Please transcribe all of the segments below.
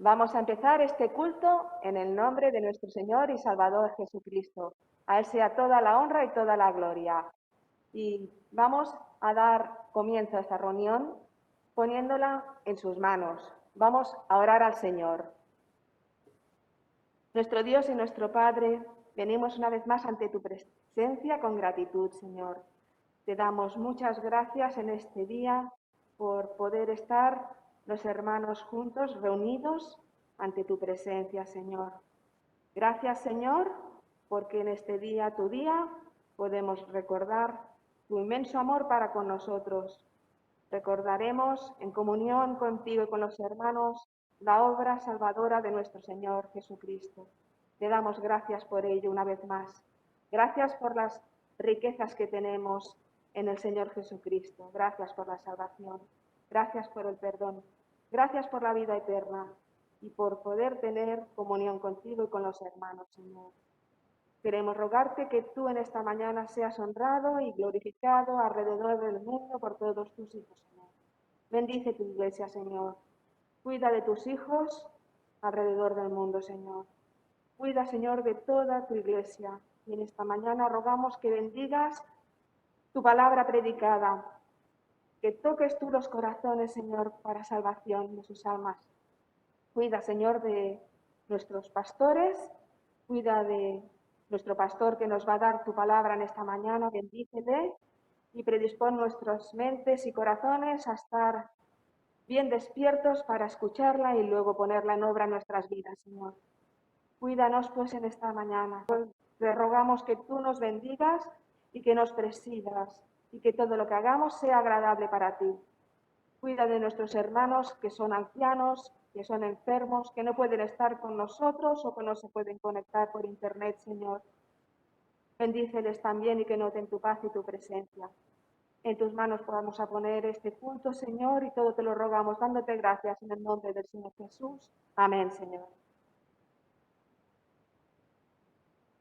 Vamos a empezar este culto en el nombre de nuestro Señor y Salvador Jesucristo. A Él sea toda la honra y toda la gloria. Y vamos a dar comienzo a esta reunión poniéndola en sus manos. Vamos a orar al Señor. Nuestro Dios y nuestro Padre, venimos una vez más ante tu presencia con gratitud, Señor. Te damos muchas gracias en este día por poder estar los hermanos juntos, reunidos ante tu presencia, Señor. Gracias, Señor, porque en este día, tu día, podemos recordar tu inmenso amor para con nosotros. Recordaremos en comunión contigo y con los hermanos la obra salvadora de nuestro Señor Jesucristo. Te damos gracias por ello una vez más. Gracias por las riquezas que tenemos en el Señor Jesucristo. Gracias por la salvación. Gracias por el perdón. Gracias por la vida eterna y por poder tener comunión contigo y con los hermanos, Señor. Queremos rogarte que tú en esta mañana seas honrado y glorificado alrededor del mundo por todos tus hijos, Señor. Bendice tu iglesia, Señor. Cuida de tus hijos alrededor del mundo, Señor. Cuida, Señor, de toda tu iglesia. Y en esta mañana rogamos que bendigas tu palabra predicada, que toques tú los corazones, Señor, para salvación de sus almas. Cuida, Señor, de nuestros pastores, cuida de nuestro pastor que nos va a dar tu palabra en esta mañana, bendícele y predispón nuestras mentes y corazones a estar bien despiertos para escucharla y luego ponerla en obra en nuestras vidas, Señor. Cuídanos pues en esta mañana. Te rogamos que tú nos bendigas y que nos presidas y que todo lo que hagamos sea agradable para ti. Cuida de nuestros hermanos que son ancianos, que son enfermos, que no pueden estar con nosotros o que no se pueden conectar por internet, Señor. Bendíceles también y que noten tu paz y tu presencia. En tus manos vamos a poner este culto, Señor, y todo te lo rogamos, dándote gracias en el nombre del Señor Jesús. Amén, Señor.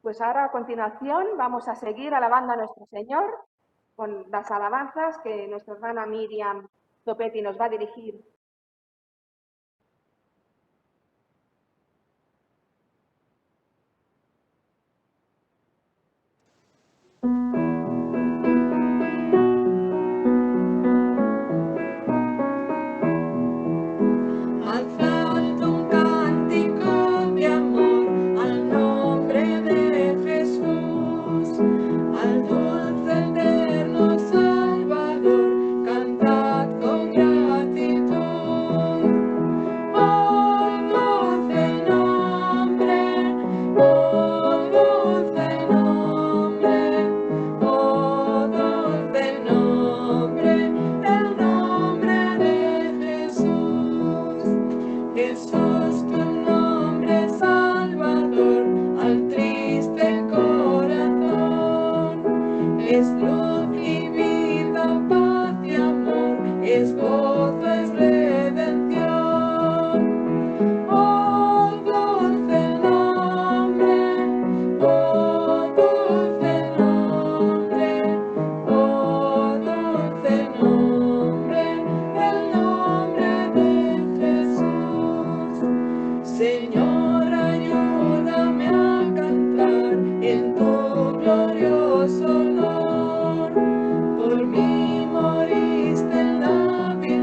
Pues ahora a continuación vamos a seguir alabando a nuestro Señor con las alabanzas que nuestra hermana Miriam Topetti nos va a dirigir. Por mí moriste en la vida.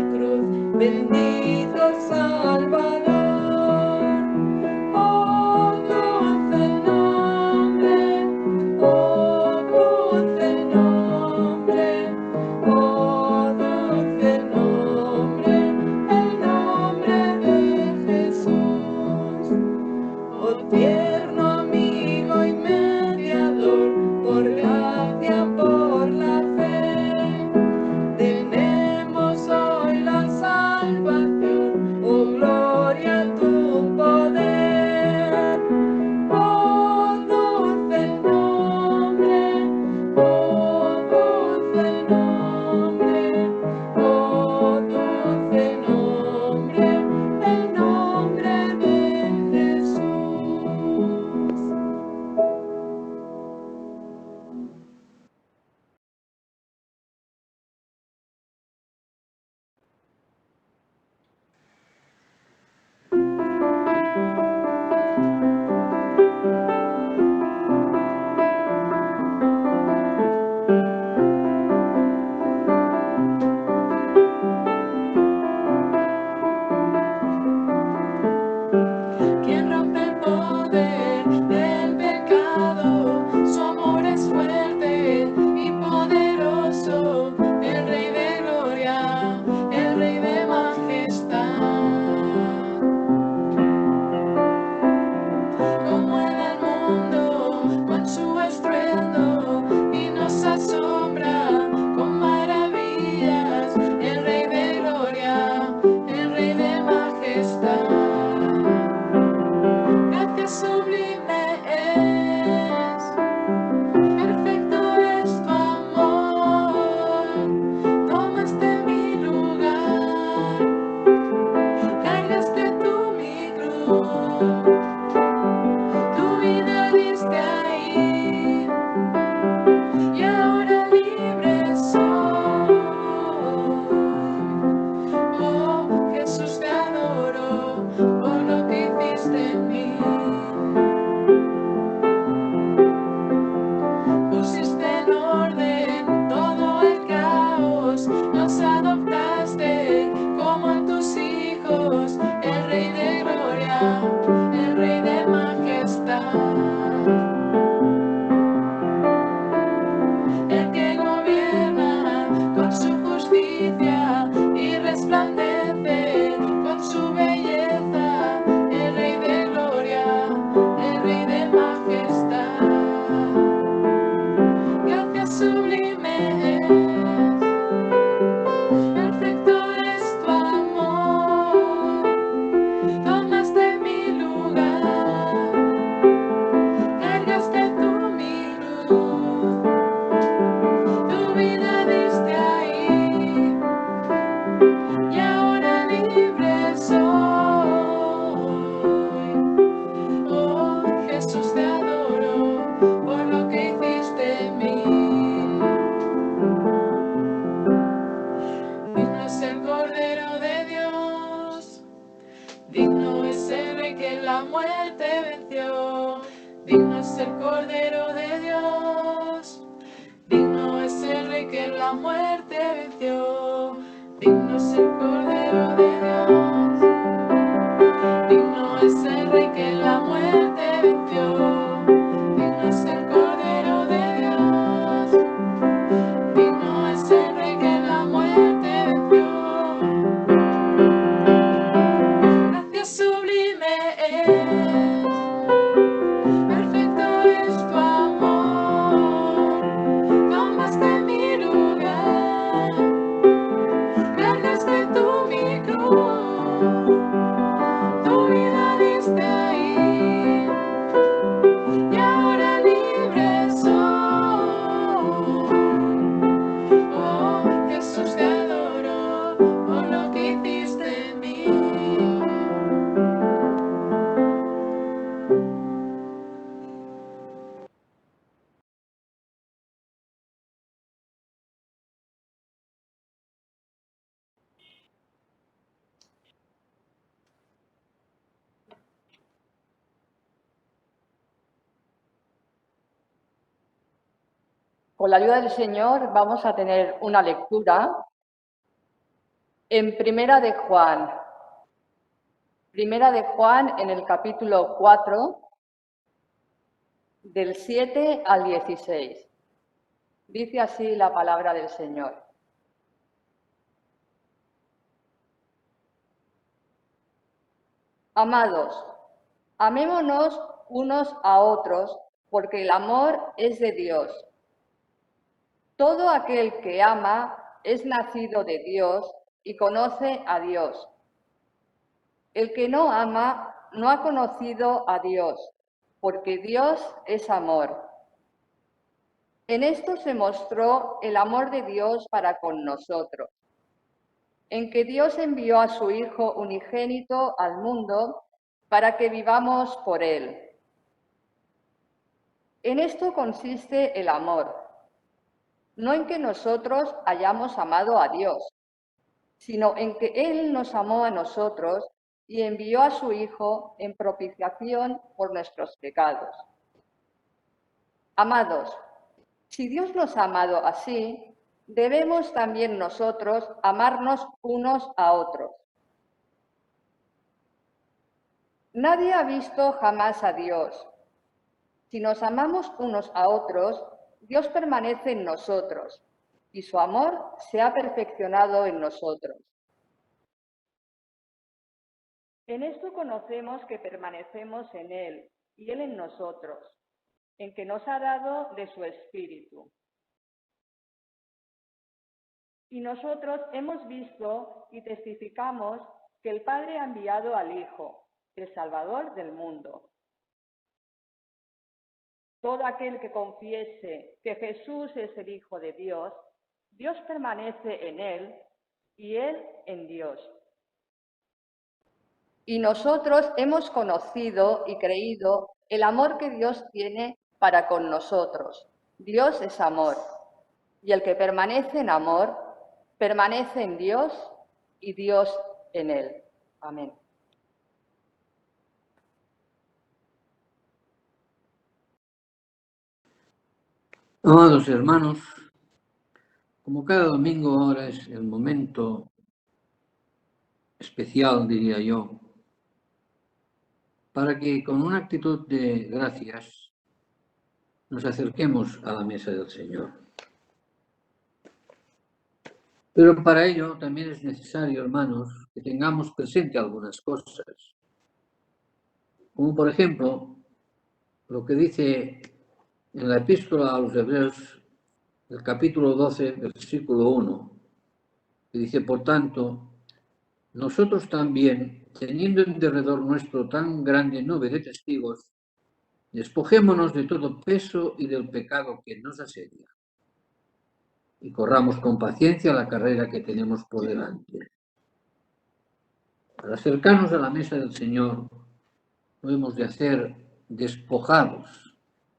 el que gobierna con su justicia y resplandece con su belleza, el Rey de gloria, el Rey de majestad. Gracia sublime es, perfecto es tu amor, tomaste mi lugar, cargaste tú mi cruz, tu vida diste ahí, y ahora libre soy. Oh, Jesús, te adoro por lo que hiciste en mí. Digno es el Cordero de Dios, digno es el Rey que la muerte venció. Digno es el Cordero de Dios, digno es el Rey que la muerte venció. Digno es el Cordero de Dios, digno es el Rey que la muerte venció. Digno es el Cordero de Dios, digno es el Rey que la muerte venció. Gracia sublime es, perfecto es tu amor, tomaste mi lugar, cargaste tú mi cruz, tu vida diste ahí, y ahora libre soy. Oh, Jesús, te adoro por lo que hiciste en mí. Con la ayuda del Señor vamos a tener una lectura en Primera de Juan. Primera de Juan en el capítulo 4, del 7 al 16. Dice así la palabra del Señor. Amados, amémonos unos a otros, porque el amor es de Dios. Todo aquel que ama es nacido de Dios y conoce a Dios. El que no ama no ha conocido a Dios, porque Dios es amor. En esto se mostró el amor de Dios para con nosotros, en que Dios envió a su Hijo unigénito al mundo para que vivamos por él. En esto consiste el amor, no en que nosotros hayamos amado a Dios, sino en que Él nos amó a nosotros y envió a su Hijo en propiciación por nuestros pecados. Amados, si Dios nos ha amado así, debemos también nosotros amarnos unos a otros. Nadie ha visto jamás a Dios. Si nos amamos unos a otros, Dios permanece en nosotros y su amor se ha perfeccionado en nosotros. En esto conocemos que permanecemos en Él y Él en nosotros, en que nos ha dado de su Espíritu. Y nosotros hemos visto y testificamos que el Padre ha enviado al Hijo, el Salvador del mundo. Todo aquel que confiese que Jesús es el Hijo de Dios, Dios permanece en él y él en Dios. Y nosotros hemos conocido y creído el amor que Dios tiene para con nosotros. Dios es amor, y el que permanece en amor, permanece en Dios y Dios en él. Amén. Amados hermanos, como cada domingo ahora es el momento especial, diría yo, para que con una actitud de gracias nos acerquemos a la mesa del Señor. Pero para ello también es necesario, hermanos, que tengamos presente algunas cosas. Como por ejemplo, lo que dice en la epístola a los Hebreos, el capítulo 12, versículo 1, que dice, por tanto, nosotros también, teniendo en derredor nuestro tan grande nube de testigos, despojémonos de todo peso y del pecado que nos asedia, y corramos con paciencia la carrera que tenemos por delante. Para acercarnos a la mesa del Señor, lo hemos de hacer despojados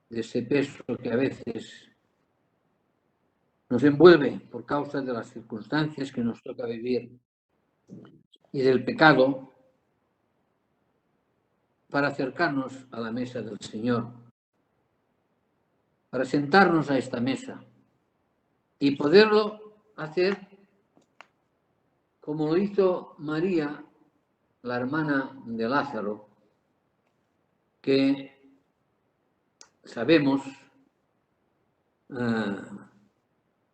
de ese peso que a veces nos envuelve por causa de las circunstancias que nos toca vivir y del pecado, para acercarnos a la mesa del Señor, para sentarnos a esta mesa y poderlo hacer como lo hizo María, la hermana de Lázaro, que sabemos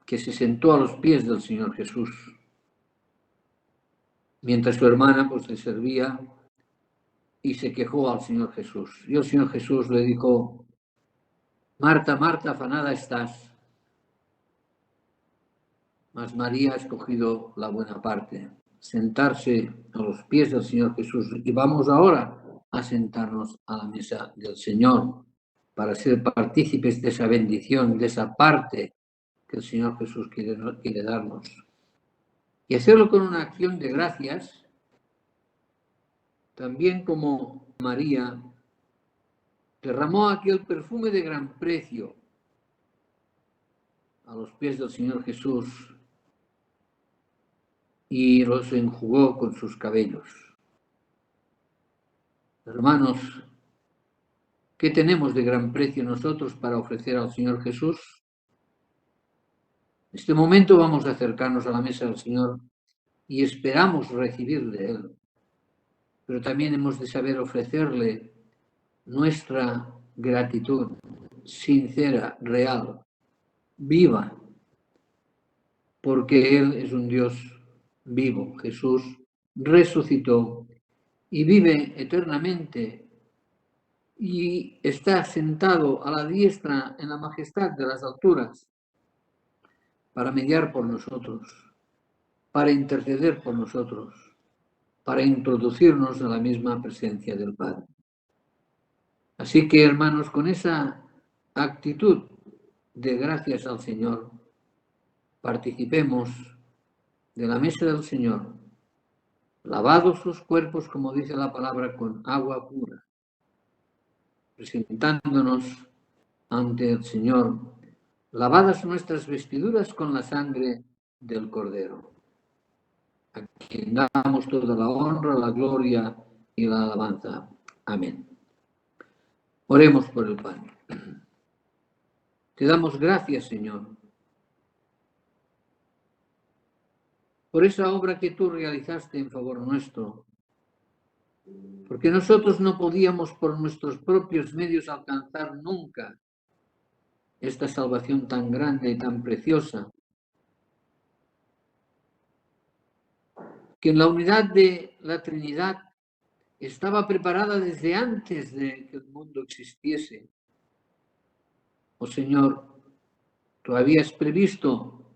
que se sentó a los pies del Señor Jesús, mientras su hermana pues le servía y se quejó al Señor Jesús. Y el Señor Jesús le dijo, Marta, Marta, afanada estás, mas María ha escogido la buena parte, sentarse a los pies del Señor Jesús. Y vamos ahora a sentarnos a la mesa del Señor para ser partícipes de esa bendición, de esa parte que el Señor Jesús quiere darnos. Y hacerlo con una acción de gracias, también como María derramó aquel perfume de gran precio a los pies del Señor Jesús y los enjugó con sus cabellos. Hermanos, ¿qué tenemos de gran precio nosotros para ofrecer al Señor Jesús? En este momento vamos a acercarnos a la mesa del Señor y esperamos recibir de Él. Pero también hemos de saber ofrecerle nuestra gratitud sincera, real, viva, porque Él es un Dios vivo. Jesús resucitó y vive eternamente y está sentado a la diestra en la majestad de las alturas para mediar por nosotros, para interceder por nosotros, para introducirnos a la misma presencia del Padre. Así que, hermanos, con esa actitud de gracias al Señor, participemos de la mesa del Señor, lavados los cuerpos, como dice la palabra, con agua pura, presentándonos ante el Señor, lavadas nuestras vestiduras con la sangre del Cordero, a quien damos toda la honra, la gloria y la alabanza. Amén. Oremos por el pan. Te damos gracias, Señor, por esa obra que tú realizaste en favor nuestro, porque nosotros no podíamos por nuestros propios medios alcanzar nunca esta salvación tan grande y tan preciosa, que en la unidad de la Trinidad estaba preparada desde antes de que el mundo existiese. Oh Señor, tú habías previsto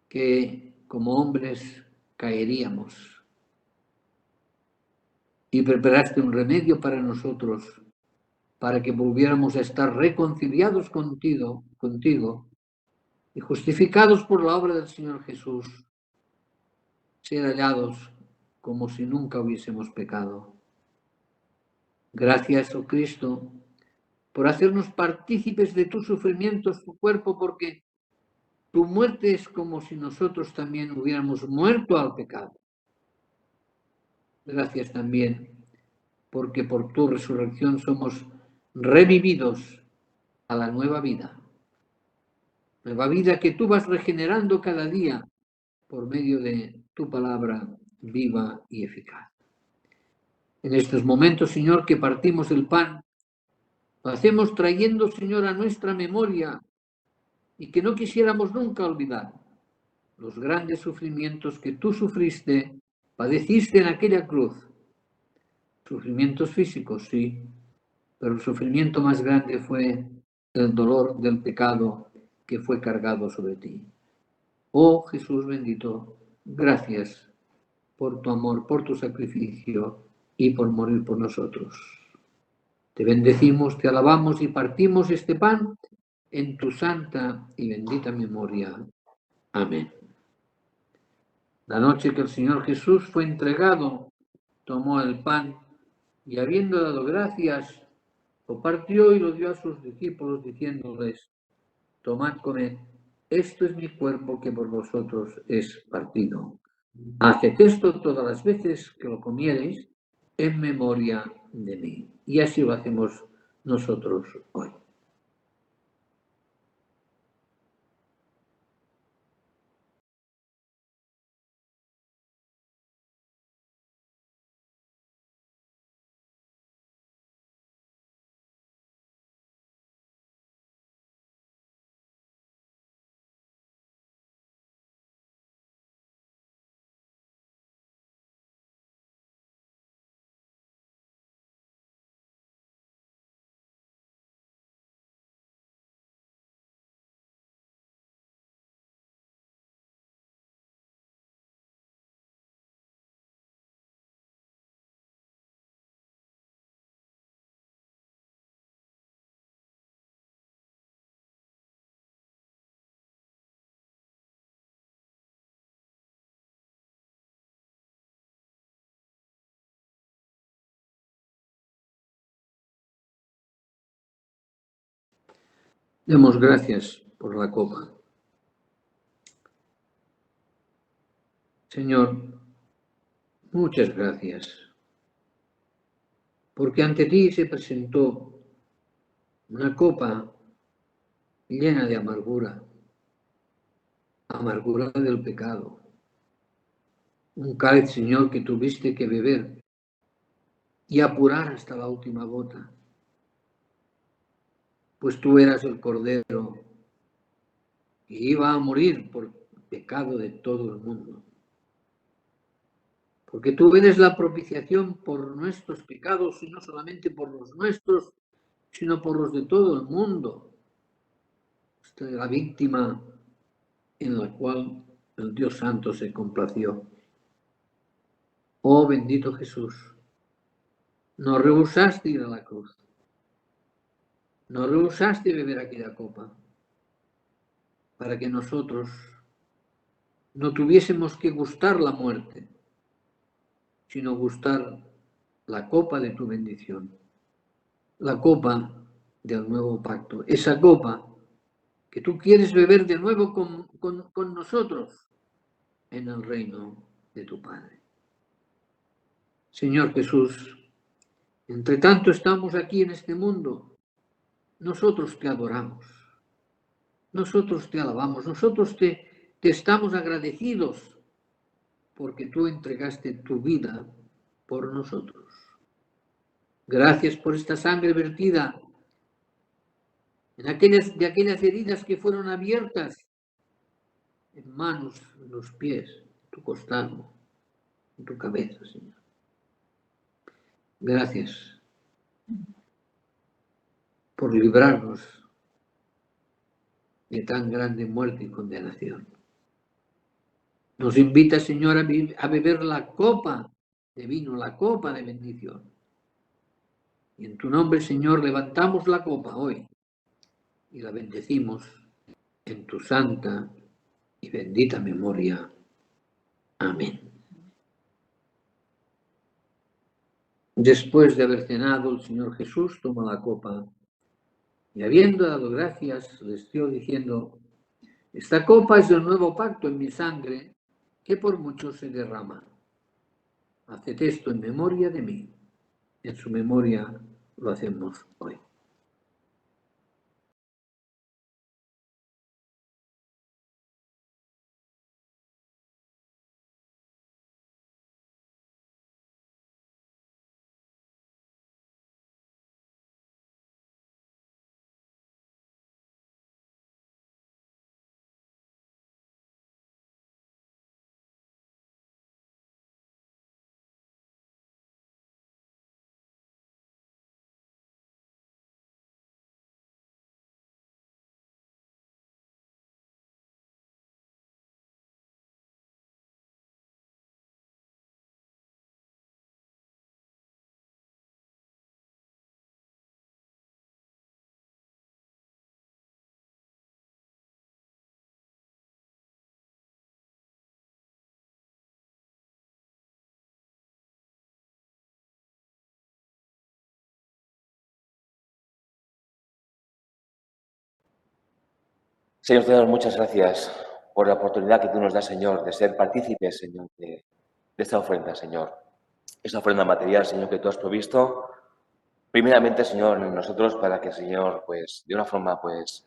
que como hombres caeríamos y preparaste un remedio para nosotros, para que volviéramos a estar reconciliados contigo y justificados por la obra del Señor Jesús, ser hallados como si nunca hubiésemos pecado. Gracias, oh Cristo, por hacernos partícipes de tus sufrimientos, tu cuerpo, porque tu muerte es como si nosotros también hubiéramos muerto al pecado. Gracias también, porque por tu resurrección somos revividos a la nueva vida que tú vas regenerando cada día por medio de tu palabra viva y eficaz. En estos momentos, Señor, que partimos el pan, lo hacemos trayendo, Señor, a nuestra memoria y que no quisiéramos nunca olvidar los grandes sufrimientos que tú sufriste, padeciste en aquella cruz. Sufrimientos físicos, sí, pero el sufrimiento más grande fue el dolor del pecado que fue cargado sobre ti. Oh Jesús bendito, gracias por tu amor, por tu sacrificio y por morir por nosotros. Te bendecimos, te alabamos y partimos este pan en tu santa y bendita memoria. Amén. La noche que el Señor Jesús fue entregado, tomó el pan y habiendo dado gracias, lo partió y lo dio a sus discípulos diciéndoles: tomad, comed, esto es mi cuerpo que por vosotros es partido. Haced esto todas las veces que lo comiereis en memoria de mí. Y así lo hacemos nosotros hoy. Demos gracias por la copa. Señor, muchas gracias, porque ante ti se presentó una copa llena de amargura, amargura del pecado. Un cáliz, Señor, que tuviste que beber y apurar hasta la última gota, pues tú eras el Cordero que iba a morir por pecado de todo el mundo. Porque tú eres la propiciación por nuestros pecados, y no solamente por los nuestros, sino por los de todo el mundo. Esta es la víctima en la cual el Dios Santo se complació. Oh bendito Jesús, no rehusaste ir a la cruz, no rehusaste beber aquella copa, para que nosotros no tuviésemos que gustar la muerte, sino gustar la copa de tu bendición, la copa del nuevo pacto, esa copa que tú quieres beber de nuevo con nosotros en el reino de tu Padre. Señor Jesús, entre tanto estamos aquí en este mundo, nosotros te adoramos, nosotros te alabamos, nosotros te estamos agradecidos porque tú entregaste tu vida por nosotros. Gracias por esta sangre vertida de aquellas heridas que fueron abiertas en manos, en los pies, en tu costado, en tu cabeza, Señor. Gracias por librarnos de tan grande muerte y condenación. Nos invita, Señor, a beber la copa de vino, la copa de bendición. Y en tu nombre, Señor, levantamos la copa hoy y la bendecimos en tu santa y bendita memoria. Amén. Después de haber cenado, el Señor Jesús toma la copa y habiendo dado gracias, les dio diciendo: esta copa es el nuevo pacto en mi sangre, que por muchos se derrama. Haced esto en memoria de mí. En su memoria lo hacemos hoy. Señor, te damos muchas gracias por la oportunidad que tú nos das, Señor, de ser partícipes, Señor, de esta ofrenda, Señor. Esta ofrenda material, Señor, que tú has provisto, primeramente, Señor, en nosotros para que, Señor, pues, de una forma, pues,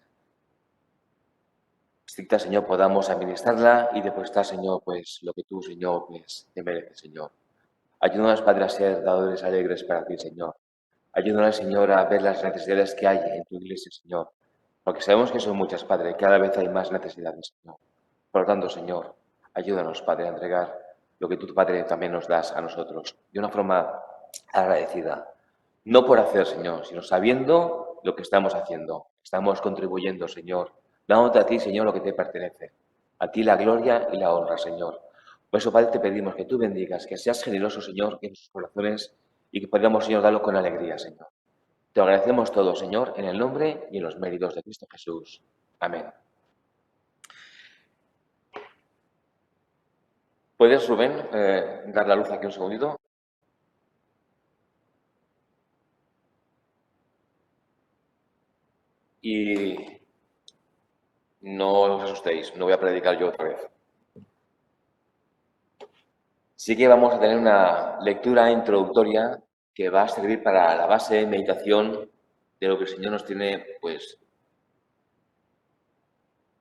estricta, Señor, podamos administrarla y depositar, Señor, pues, lo que tú, Señor, pues, te mereces, Señor. Ayúdanos, Padre, a ser dadores alegres para ti, Señor. Ayúdanos, Señor, a ver las necesidades que hay en tu iglesia, Señor. Porque sabemos que son muchas, Padre, cada vez hay más necesidades, Señor. Por lo tanto, Señor, ayúdanos, Padre, a entregar lo que tú, Padre, también nos das a nosotros, de una forma agradecida. No por hacer, Señor, sino sabiendo lo que estamos haciendo. Estamos contribuyendo, Señor, dándote a ti, Señor, lo que te pertenece. A ti la gloria y la honra, Señor. Por eso, Padre, te pedimos que tú bendigas, que seas generoso, Señor, en sus corazones y que podamos, Señor, darlo con alegría, Señor. Te lo agradecemos todo, Señor, en el nombre y en los méritos de Cristo Jesús. Amén. ¿Puedes, Rubén, dar la luz aquí un segundito? Y no os asustéis, no voy a predicar yo otra vez. Sí que vamos a tener una lectura introductoria que va a servir para la base de meditación de lo que el Señor nos tiene, pues,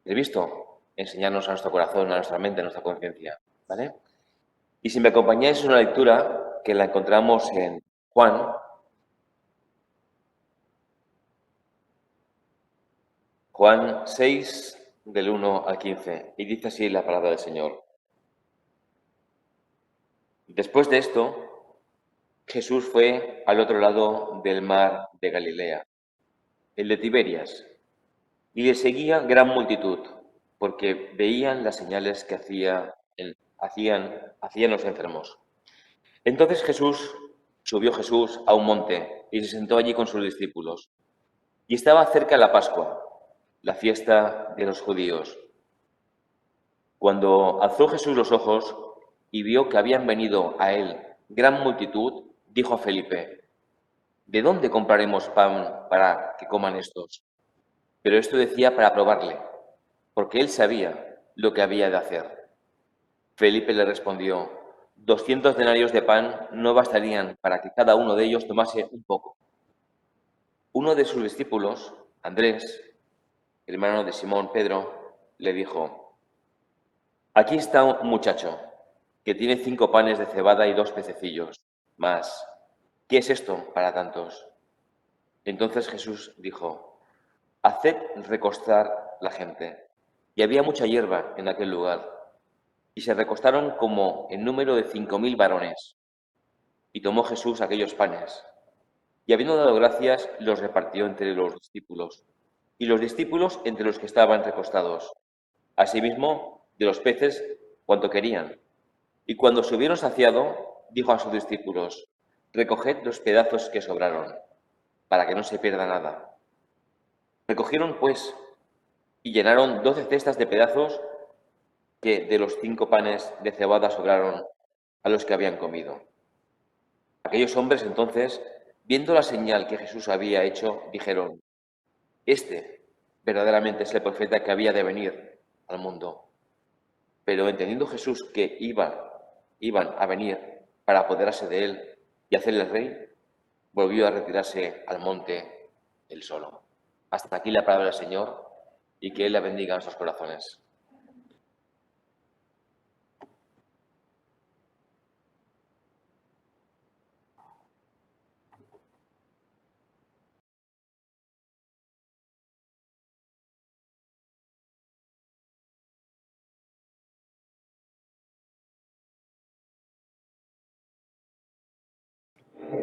previsto, enseñarnos a nuestro corazón, a nuestra mente, a nuestra conciencia, ¿vale? Y si me acompañáis, es una lectura que la encontramos en Juan 6, del 1 al 15, y dice así la palabra del Señor. Después de esto, Jesús fue al otro lado del mar de Galilea, el de Tiberias, y le seguía gran multitud, porque veían las señales que hacían los enfermos. Entonces subió Jesús a un monte y se sentó allí con sus discípulos. Y estaba cerca la Pascua, la fiesta de los judíos. Cuando alzó Jesús los ojos y vio que habían venido a él gran multitud, dijo a Felipe: ¿de dónde compraremos pan para que coman estos? Pero esto decía para probarle, porque él sabía lo que había de hacer. Felipe le respondió: 200 denarios de pan no bastarían para que cada uno de ellos tomase un poco. Uno de sus discípulos, Andrés, hermano de Simón Pedro, le dijo: aquí está un muchacho que tiene 5 panes de cebada y 2 pececillos. Mas, ¿qué es esto para tantos? Entonces Jesús dijo: haced recostar la gente. Y había mucha hierba en aquel lugar. Y se recostaron como en número de 5.000 varones. Y tomó Jesús aquellos panes. Y habiendo dado gracias, los repartió entre los discípulos. Y los discípulos entre los que estaban recostados. Asimismo, de los peces, cuanto querían. Y cuando se hubieron saciado, dijo a sus discípulos: recoged los pedazos que sobraron, para que no se pierda nada. Recogieron, pues, y llenaron 12 cestas de pedazos que de los 5 panes de cebada sobraron a los que habían comido. Aquellos hombres entonces, viendo la señal que Jesús había hecho, dijeron: este verdaderamente es el profeta que había de venir al mundo. Pero entendiendo Jesús que iban a venir para apoderarse de él y hacerle rey, volvió a retirarse al monte él solo. Hasta aquí la palabra del Señor, y que Él la bendiga en nuestros corazones.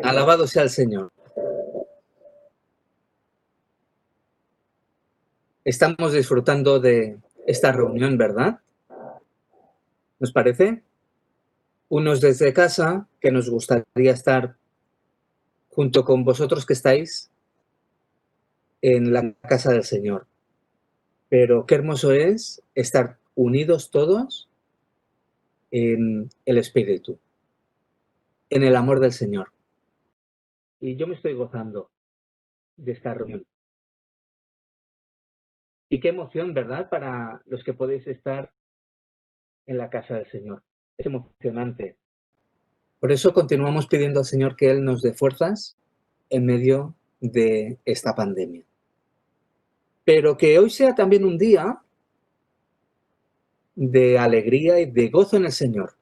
Alabado sea el Señor. Estamos disfrutando de esta reunión, ¿verdad? ¿Nos parece? Unos desde casa, que nos gustaría estar junto con vosotros que estáis en la casa del Señor. Pero qué hermoso es estar unidos todos en el Espíritu, en el amor del Señor. Y yo me estoy gozando de esta reunión. Y qué emoción, ¿verdad? Para los que podéis estar en la casa del Señor. Es emocionante. Por eso continuamos pidiendo al Señor que Él nos dé fuerzas en medio de esta pandemia. Pero que hoy sea también un día de alegría y de gozo en el Señor.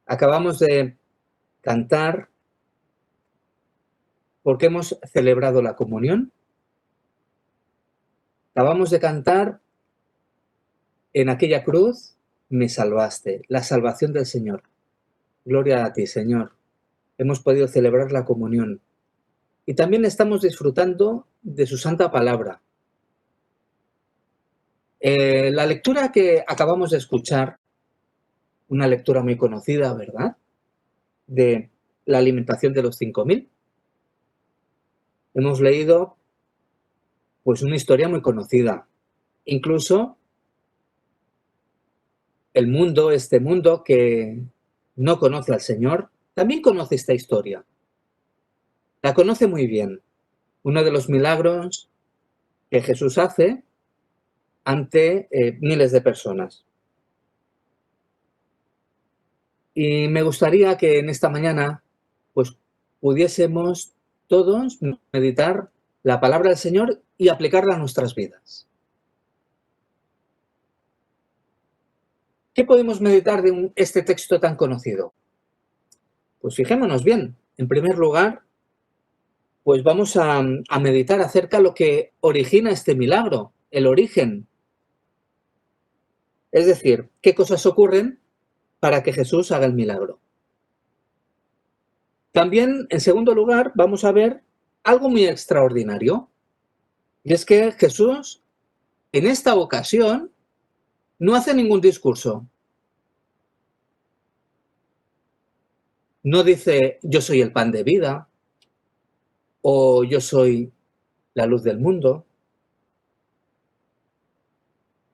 Acabamos de cantar porque hemos celebrado la comunión. Acabamos de cantar en aquella cruz, me salvaste, la salvación del Señor. Gloria a ti, Señor. Hemos podido celebrar la comunión. Y también estamos disfrutando de su santa palabra. La lectura que acabamos de escuchar, una lectura muy conocida, ¿verdad? De la alimentación de los 5.000. Hemos leído pues una historia muy conocida. Incluso el mundo, este mundo que no conoce al Señor, también conoce esta historia. La conoce muy bien. Uno de los milagros que Jesús hace ante miles de personas. Y me gustaría que en esta mañana pues pudiésemos todos meditar la palabra del Señor y aplicarla a nuestras vidas. ¿Qué podemos meditar de este texto tan conocido? Pues fijémonos bien. En primer lugar, pues vamos a meditar acerca de lo que origina este milagro, el origen. Es decir, qué cosas ocurren para que Jesús haga el milagro. También, en segundo lugar, vamos a ver algo muy extraordinario. Y es que Jesús, en esta ocasión, no hace ningún discurso. No dice, yo soy el pan de vida, o yo soy la luz del mundo.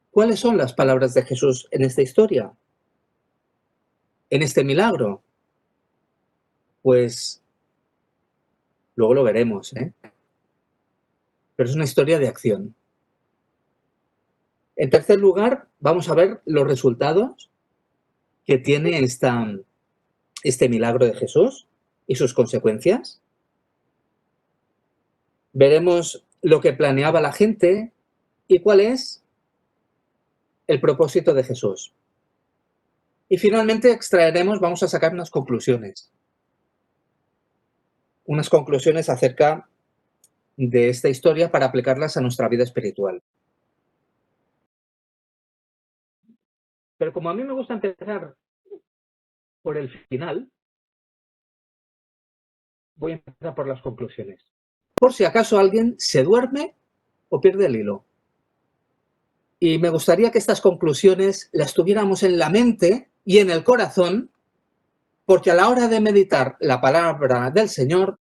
¿Cuáles son las palabras de Jesús en esta historia? En este milagro. Pues luego lo veremos, ¿eh? Pero es una historia de acción. En tercer lugar, vamos a ver los resultados que tiene este milagro de Jesús y sus consecuencias. Veremos lo que planeaba la gente y cuál es el propósito de Jesús. Y finalmente vamos a sacar unas conclusiones. Unas conclusiones acerca de esta historia para aplicarlas a nuestra vida espiritual. Pero como a mí me gusta empezar por el final, voy a empezar por las conclusiones. Por si acaso alguien se duerme o pierde el hilo. Y me gustaría que estas conclusiones las tuviéramos en la mente y en el corazón, porque a la hora de meditar la palabra del Señor,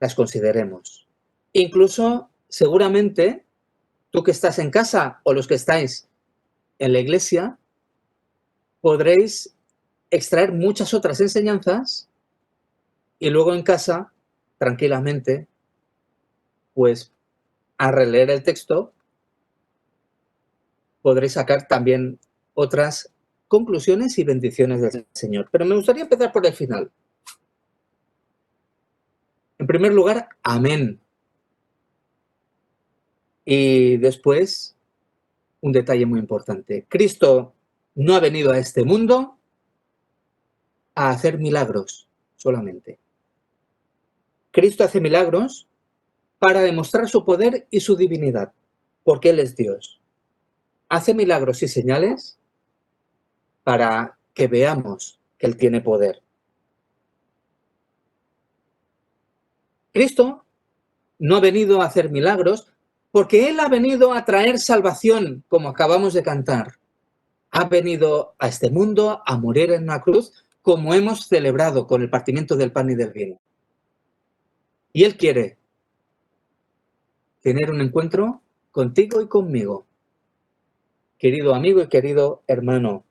las consideremos. Incluso, seguramente, tú que estás en casa o los que estáis en la iglesia, podréis extraer muchas otras enseñanzas y luego en casa, tranquilamente, pues a releer el texto, podréis sacar también otras conclusiones y bendiciones del Señor. Pero me gustaría empezar por el final. En primer lugar, amén. Y después, un detalle muy importante. Cristo no ha venido a este mundo a hacer milagros solamente. Cristo hace milagros para demostrar su poder y su divinidad, porque Él es Dios. Hace milagros y señales para que veamos que Él tiene poder. Cristo no ha venido a hacer milagros porque Él ha venido a traer salvación, como acabamos de cantar. Ha venido a este mundo a morir en una cruz, como hemos celebrado con el partimiento del pan y del vino. Y Él quiere tener un encuentro contigo y conmigo, querido amigo y querido hermano.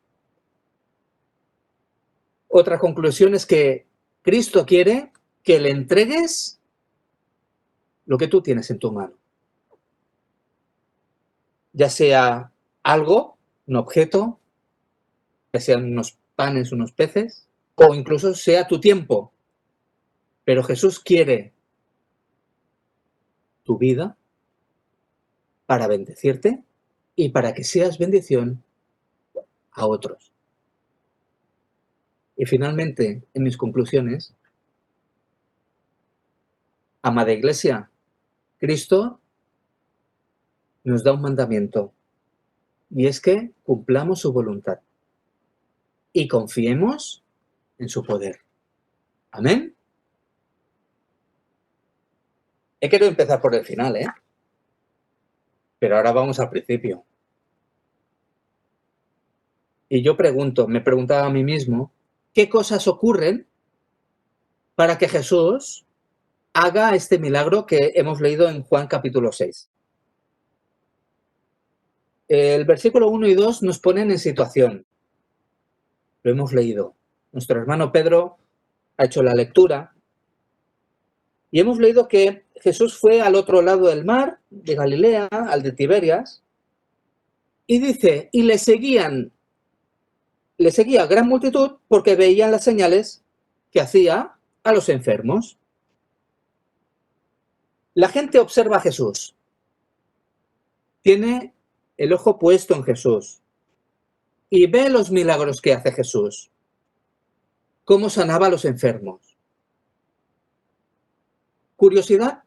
Otra conclusión es que Cristo quiere que le entregues lo que tú tienes en tu mano. ya sea algo, un objeto, ya sean unos panes, unos peces, o incluso sea tu tiempo. Pero Jesús quiere tu vida para bendecirte y para que seas bendición a otros. Y finalmente, en mis conclusiones, amada Iglesia, Cristo nos da un mandamiento, y es que cumplamos su voluntad y confiemos en su poder. Amén. He querido empezar por el final, pero ahora vamos al principio. Y yo me preguntaba a mí mismo, ¿qué cosas ocurren para que Jesús haga este milagro que hemos leído en Juan capítulo 6? El versículo 1 y 2 nos ponen en situación. Lo hemos leído. Nuestro hermano Pedro ha hecho la lectura y hemos leído que Jesús fue al otro lado del mar de Galilea, al de Tiberias, y dice, y le seguía gran multitud porque veían las señales que hacía a los enfermos. La gente observa a Jesús. Tiene el ojo puesto en Jesús y ve los milagros que hace Jesús. Cómo sanaba a los enfermos. ¿Curiosidad?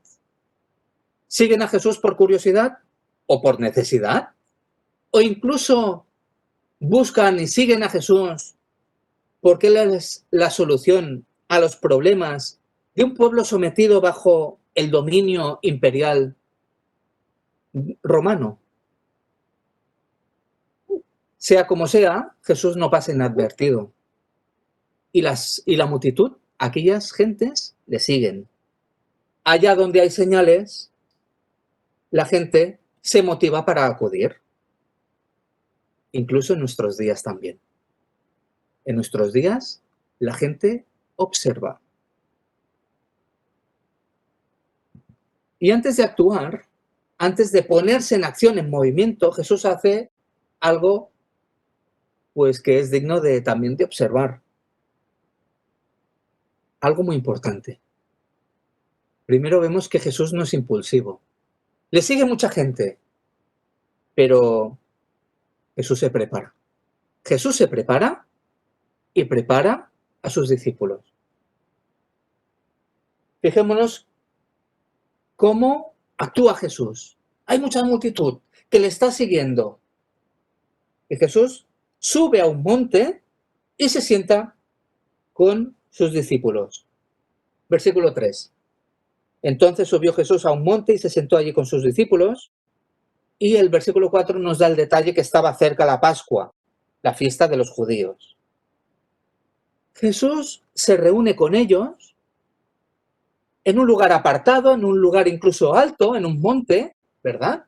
¿Siguen a Jesús por curiosidad o por necesidad? ¿O incluso buscan y siguen a Jesús porque Él es la solución a los problemas de un pueblo sometido bajo el dominio imperial romano? Sea como sea, Jesús no pasa inadvertido. Y la multitud, aquellas gentes, le siguen. Allá donde hay señales, la gente se motiva para acudir. Incluso en nuestros días también. En nuestros días, la gente observa. Y antes de actuar, antes de ponerse en acción, en movimiento, Jesús hace algo pues que es digno también de observar. Algo muy importante. Primero vemos que Jesús no es impulsivo. Le sigue mucha gente, pero Jesús se prepara. Jesús se prepara y prepara a sus discípulos. Fijémonos cómo actúa Jesús. Hay mucha multitud que le está siguiendo. Y Jesús sube a un monte y se sienta con sus discípulos. Versículo 3. Entonces subió Jesús a un monte y se sentó allí con sus discípulos. Y el versículo 4 nos da el detalle que estaba cerca la Pascua, la fiesta de los judíos. Jesús se reúne con ellos en un lugar apartado, en un lugar incluso alto, en un monte, ¿verdad?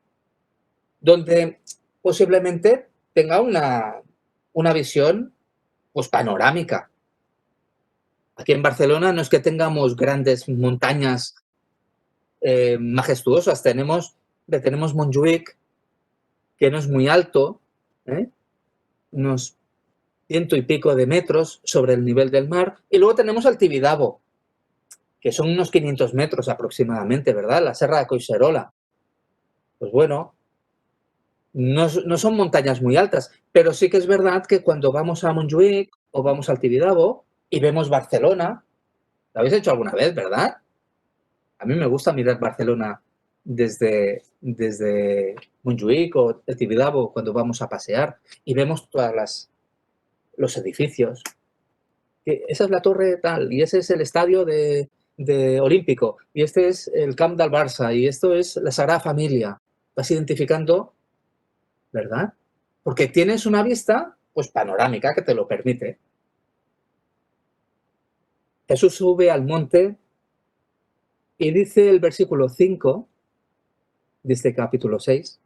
Donde posiblemente tenga una visión pues panorámica. Aquí en Barcelona no es que tengamos grandes montañas majestuosas, tenemos Montjuïc, que no es muy alto, unos 100 y pico de metros sobre el nivel del mar, y luego tenemos el Tibidabo, que son unos 500 metros aproximadamente, ¿verdad? La Serra de Collserola. Pues bueno, no son montañas muy altas, pero sí que es verdad que cuando vamos a Montjuïc o vamos al Tibidabo y vemos Barcelona, lo habéis hecho alguna vez, ¿verdad? A mí me gusta mirar Barcelona desde Montjuïc o el Tibidabo cuando vamos a pasear y vemos los edificios. Esa es la torre tal y ese es el estadio de Olímpico y este es el Camp del Barça y esto es la Sagrada Familia. Vas identificando, ¿verdad? Porque tienes una vista pues panorámica que te lo permite. Jesús sube al monte y dice el versículo 5 de este capítulo 6,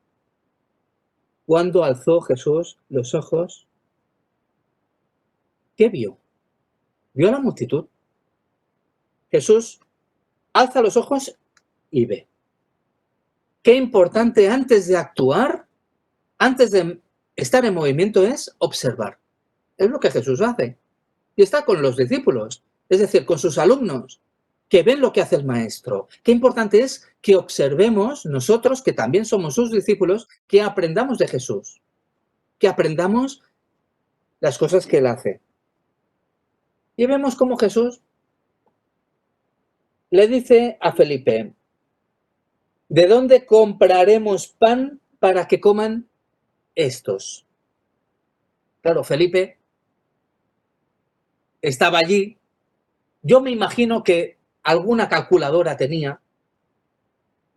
cuando alzó Jesús los ojos, ¿qué vio? Vio a la multitud. Jesús alza los ojos y ve. Qué importante antes de actuar antes de estar en movimiento es observar. Es lo que Jesús hace. Y está con los discípulos, es decir, con sus alumnos, que ven lo que hace el maestro. Qué importante es que observemos nosotros, que también somos sus discípulos, que aprendamos de Jesús, que aprendamos las cosas que él hace. Y vemos cómo Jesús le dice a Felipe, ¿de dónde compraremos pan para que coman estos? Claro, Felipe estaba allí. Yo me imagino que alguna calculadora tenía.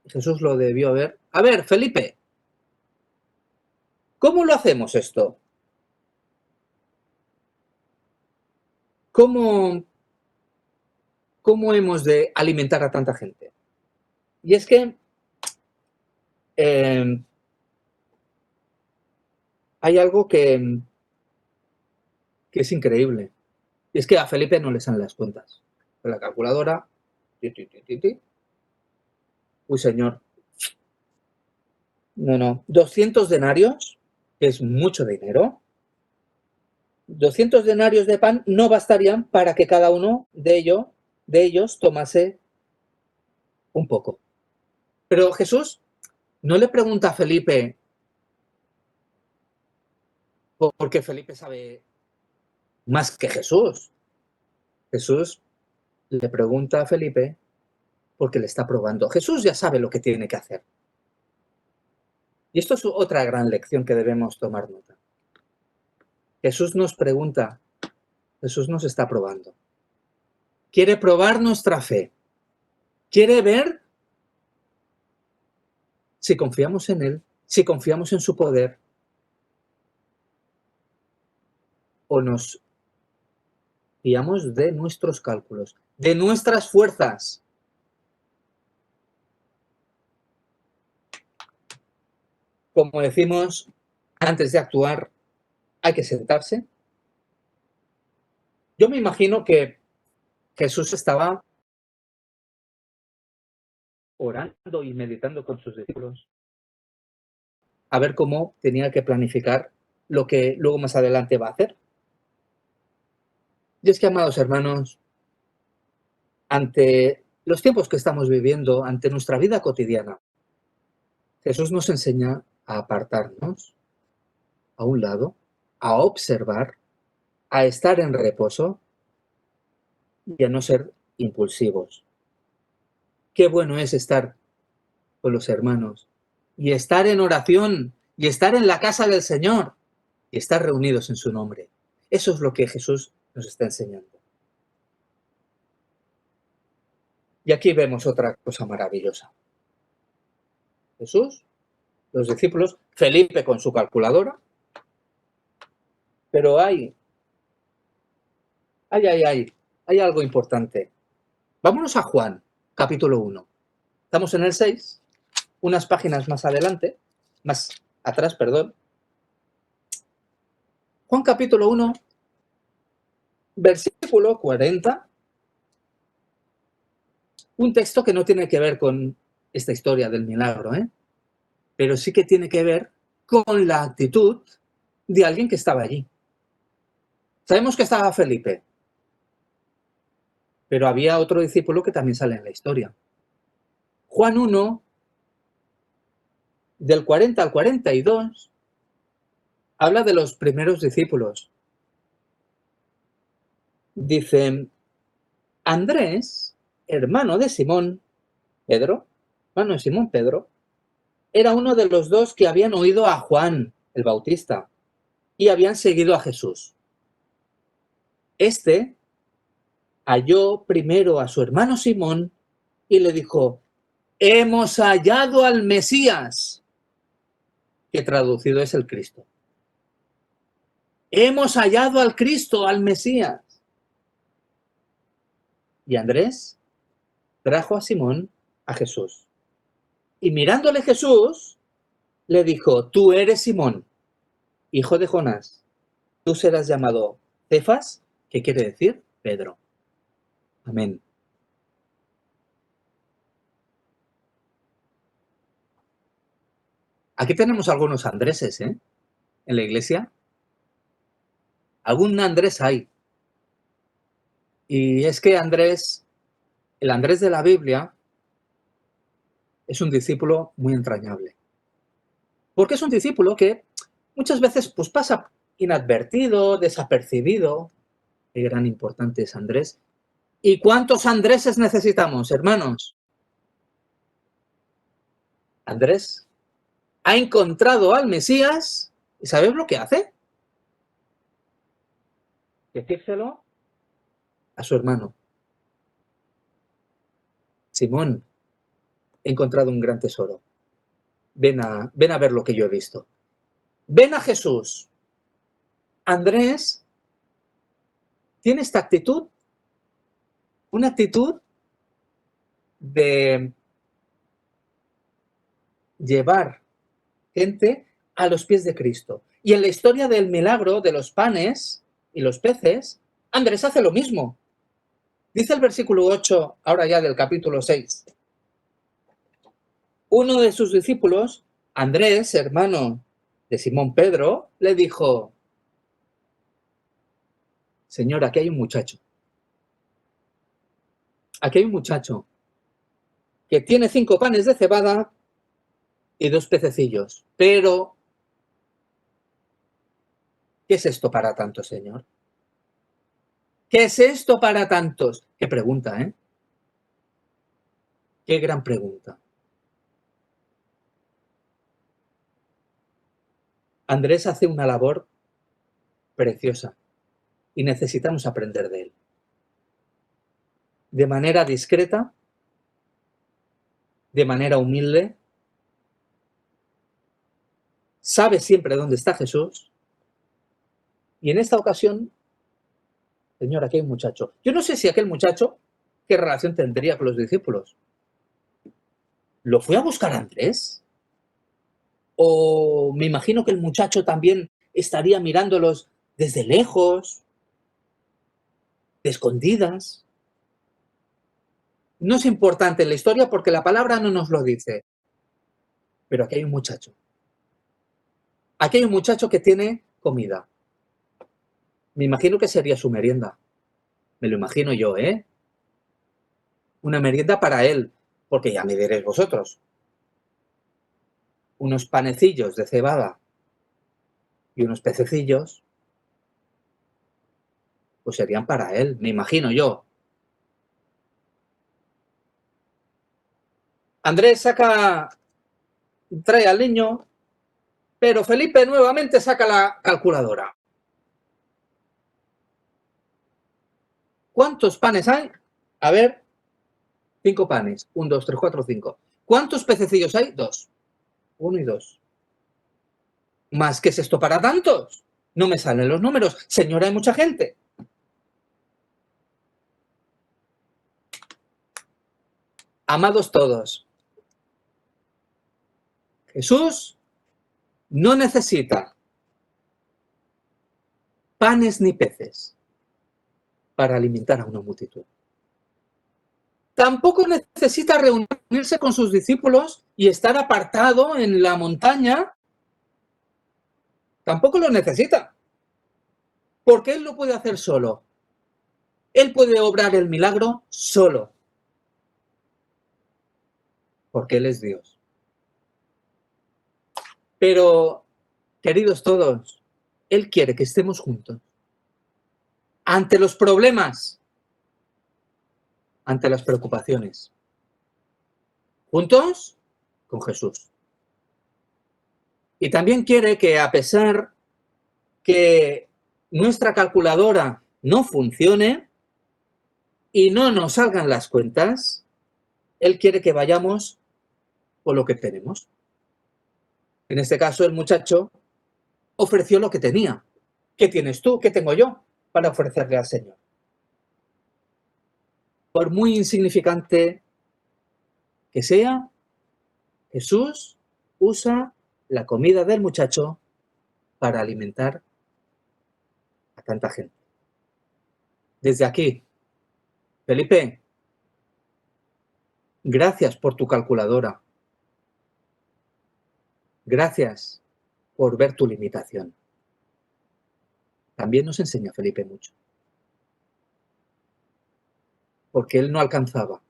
Jesús lo debió ver. A ver, Felipe, ¿cómo lo hacemos esto? ¿Cómo hemos de alimentar a tanta gente? Y es que hay algo que es increíble. Y es que a Felipe no le salen las cuentas. Con la calculadora. Uy, señor. No. 200 denarios, que es mucho dinero. 200 denarios de pan no bastarían para que cada uno de ellos tomase un poco. Pero Jesús no le pregunta a Felipe, porque Felipe sabe más que Jesús. Jesús le pregunta a Felipe porque le está probando. Jesús ya sabe lo que tiene que hacer. Y esto es otra gran lección que debemos tomar nota. Jesús nos pregunta, Jesús nos está probando. Quiere probar nuestra fe. Quiere ver si confiamos en Él, si confiamos en su poder, o nos fiamos de nuestros cálculos, de nuestras fuerzas. Como decimos, antes de actuar hay que sentarse. Yo me imagino que Jesús estaba orando y meditando con sus discípulos a ver cómo tenía que planificar lo que luego más adelante va a hacer. Y es que, amados hermanos, ante los tiempos que estamos viviendo, ante nuestra vida cotidiana, Jesús nos enseña a apartarnos a un lado, a observar, a estar en reposo y a no ser impulsivos. Qué bueno es estar con los hermanos y estar en oración y estar en la casa del Señor y estar reunidos en su nombre. Eso es lo que Jesús nos está enseñando. Y aquí vemos otra cosa maravillosa. Jesús, los discípulos, Felipe con su calculadora, pero hay algo importante. Vámonos a Juan, capítulo 1. Estamos en el 6, unas páginas más adelante, más atrás, perdón. Juan capítulo 1, versículo 40. Un texto que no tiene que ver con esta historia del milagro, pero sí que tiene que ver con la actitud de alguien que estaba allí. Sabemos que estaba Felipe, pero había otro discípulo que también sale en la historia. Juan 1, del 40 al 42, habla de los primeros discípulos. Dicen, Andrés, hermano de Simón Pedro, era uno de los dos que habían oído a Juan el Bautista y habían seguido a Jesús. Este halló primero a su hermano Simón y le dijo, hemos hallado al Mesías, que traducido es el Cristo. Hemos hallado al Cristo, al Mesías. Y Andrés trajo a Simón a Jesús. Y mirándole Jesús, le dijo, tú eres Simón, hijo de Jonás. Tú serás llamado Cefas, que quiere decir Pedro. Amén. Aquí tenemos algunos Andréses, ¿eh? En la iglesia. Algún Andrés hay. Y es que Andrés, el Andrés de la Biblia, es un discípulo muy entrañable. Porque es un discípulo que muchas veces pues, pasa inadvertido, desapercibido. Qué gran importante es Andrés. ¿Y cuántos Andréses necesitamos, hermanos? Andrés ha encontrado al Mesías y ¿sabes lo que hace? Decírselo a su hermano. Simón, he encontrado un gran tesoro. Ven a ver lo que yo he visto. Ven a Jesús. Andrés tiene esta actitud, una actitud de llevar gente a los pies de Cristo. Y en la historia del milagro de los panes y los peces, Andrés hace lo mismo. Dice el versículo 8, ahora ya del capítulo 6. Uno de sus discípulos, Andrés, hermano de Simón Pedro, le dijo: Señor, aquí hay un muchacho. Aquí hay un muchacho que tiene 5 panes de cebada y 2 pececillos. Pero, ¿qué es esto para tantos, Señor? ¿Qué es esto para tantos? Qué pregunta, ¿eh? Qué gran pregunta. Andrés hace una labor preciosa y necesitamos aprender de él. De manera discreta, de manera humilde, sabe siempre dónde está Jesús. Y en esta ocasión, Señor, aquí hay un muchacho. Yo no sé si aquel muchacho, qué relación tendría con los discípulos. ¿Lo fue a buscar Andrés? O me imagino que el muchacho también estaría mirándolos desde lejos, de escondidas. No es importante en la historia porque la palabra no nos lo dice. Pero aquí hay un muchacho. Aquí hay un muchacho que tiene comida. Me imagino que sería su merienda. Me lo imagino yo, ¿eh? Una merienda para él, porque ya me diréis vosotros. Unos panecillos de cebada y unos pececillos, pues serían para él, me imagino yo. Andrés trae al niño, pero Felipe nuevamente saca la calculadora. ¿Cuántos panes hay? A ver, 5 panes. 1, 2, 3, 4, 5. ¿Cuántos pececillos hay? 2. 1 y 2. ¿Más qué es esto para tantos? No me salen los números. Señora, hay mucha gente. Amados todos, Jesús no necesita panes ni peces para alimentar a una multitud. Tampoco necesita reunirse con sus discípulos y estar apartado en la montaña. Tampoco lo necesita. Porque Él lo puede hacer solo. Él puede obrar el milagro solo. Porque Él es Dios. Pero, queridos todos, Él quiere que estemos juntos. Ante los problemas, ante las preocupaciones. Juntos con Jesús. Y también quiere que, a pesar que nuestra calculadora no funcione y no nos salgan las cuentas, Él quiere que vayamos con lo que tenemos. En este caso, el muchacho ofreció lo que tenía. ¿Qué tienes tú? ¿Qué tengo yo para ofrecerle al Señor? Por muy insignificante que sea, Jesús usa la comida del muchacho para alimentar a tanta gente. Desde aquí, Felipe, gracias por tu calculadora. Gracias por ver tu limitación. También nos enseña Felipe mucho. Porque él no alcanzaba.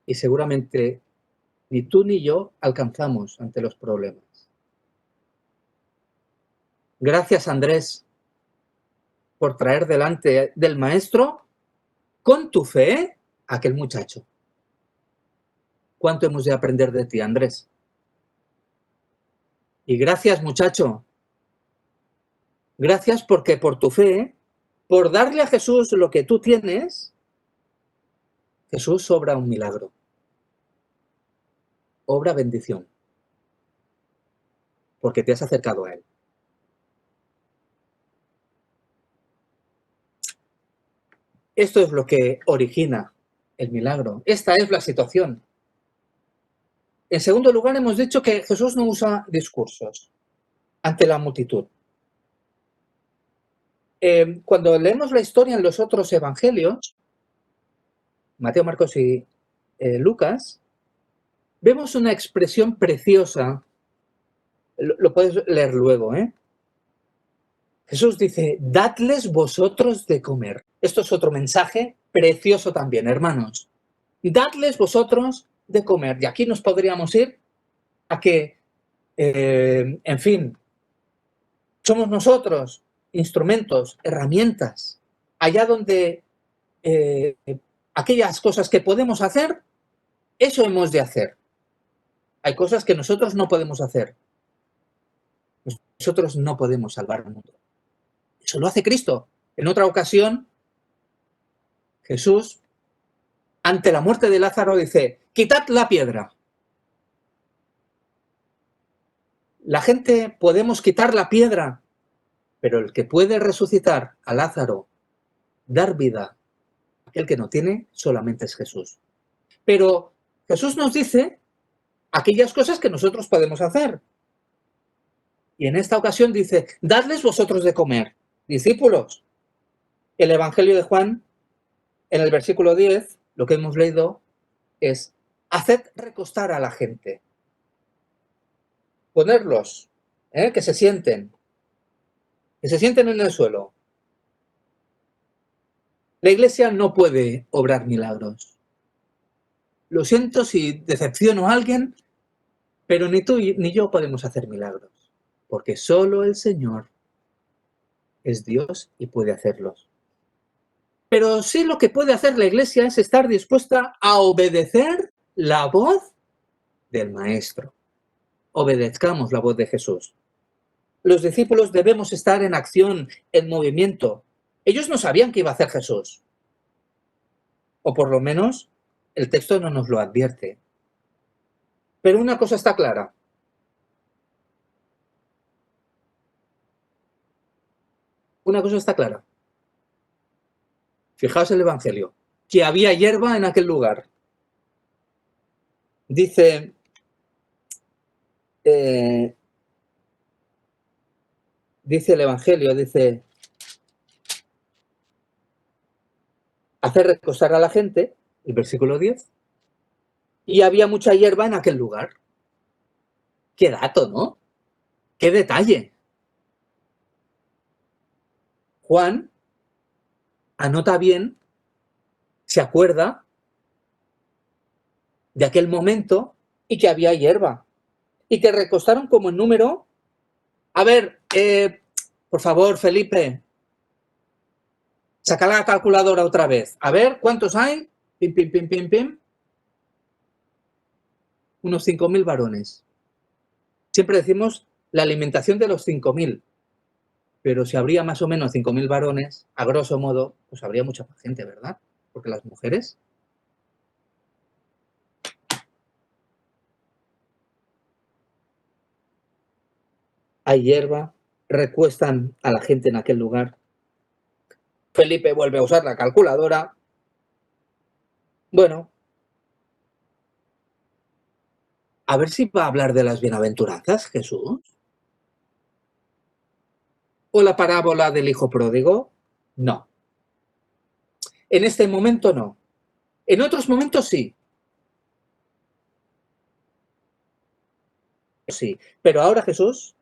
Y seguramente ni tú ni yo alcanzamos ante los problemas. Gracias, Andrés, por traer delante del maestro, con tu fe, a aquel muchacho. ¿Cuánto hemos de aprender de ti, Andrés? Y gracias, muchacho. Gracias porque por tu fe, por darle a Jesús lo que tú tienes, Jesús obra un milagro. Obra bendición. Porque te has acercado a Él. Esto es lo que origina el milagro. Esta es la situación. En segundo lugar, hemos dicho que Jesús no usa discursos ante la multitud. Cuando leemos la historia en los otros evangelios, Mateo, Marcos y Lucas, vemos una expresión preciosa. Lo puedes leer luego, ¿eh? Jesús dice, dadles vosotros de comer. Esto es otro mensaje precioso también, hermanos. Dadles vosotros de comer. Y aquí nos podríamos ir a que, en fin, somos nosotros instrumentos, herramientas, allá donde aquellas cosas que podemos hacer, eso hemos de hacer. Hay cosas que nosotros no podemos hacer. Nosotros no podemos salvar al mundo. Eso lo hace Cristo. En otra ocasión, Jesús, ante la muerte de Lázaro, dice, quitad la piedra. La gente podemos quitar la piedra, pero el que puede resucitar a Lázaro, dar vida a aquel que no tiene, solamente es Jesús. Pero Jesús nos dice aquellas cosas que nosotros podemos hacer. Y en esta ocasión dice, dadles vosotros de comer, discípulos. El Evangelio de Juan, en el versículo 10, lo que hemos leído es, haced recostar a la gente. Ponerlos, que se sienten en el suelo. La Iglesia no puede obrar milagros. Lo siento si decepciono a alguien, pero ni tú ni yo podemos hacer milagros, porque solo el Señor es Dios y puede hacerlos. Pero sí lo que puede hacer la Iglesia es estar dispuesta a obedecer la voz del Maestro. Obedezcamos la voz de Jesús. Los discípulos debemos estar en acción, en movimiento. Ellos no sabían qué iba a hacer Jesús. O por lo menos el texto no nos lo advierte. Pero una cosa está clara. Una cosa está clara. Fijaos el Evangelio, que había hierba en aquel lugar. Dice, dice el Evangelio, dice, hacer recostar a la gente, el versículo 10, y había mucha hierba en aquel lugar. Qué dato, ¿no? Qué detalle. Juan anota bien, se acuerda de aquel momento y que había hierba. Y que recostaron como en número. A ver, por favor, Felipe, saca la calculadora otra vez. A ver, ¿cuántos hay? Pim, pim, pim, pim, pim. Unos 5.000 varones. Siempre decimos la alimentación de los 5.000. Pero si habría más o menos 5.000 varones, a grosso modo, pues habría mucha más gente, ¿verdad? Porque las mujeres... Hay hierba, recuestan a la gente en aquel lugar. Felipe vuelve a usar la calculadora. Bueno, a ver si va a hablar de las bienaventuranzas, Jesús. ¿O la parábola del hijo pródigo? No. En este momento no. En otros momentos sí. sí. Pero ahora Jesús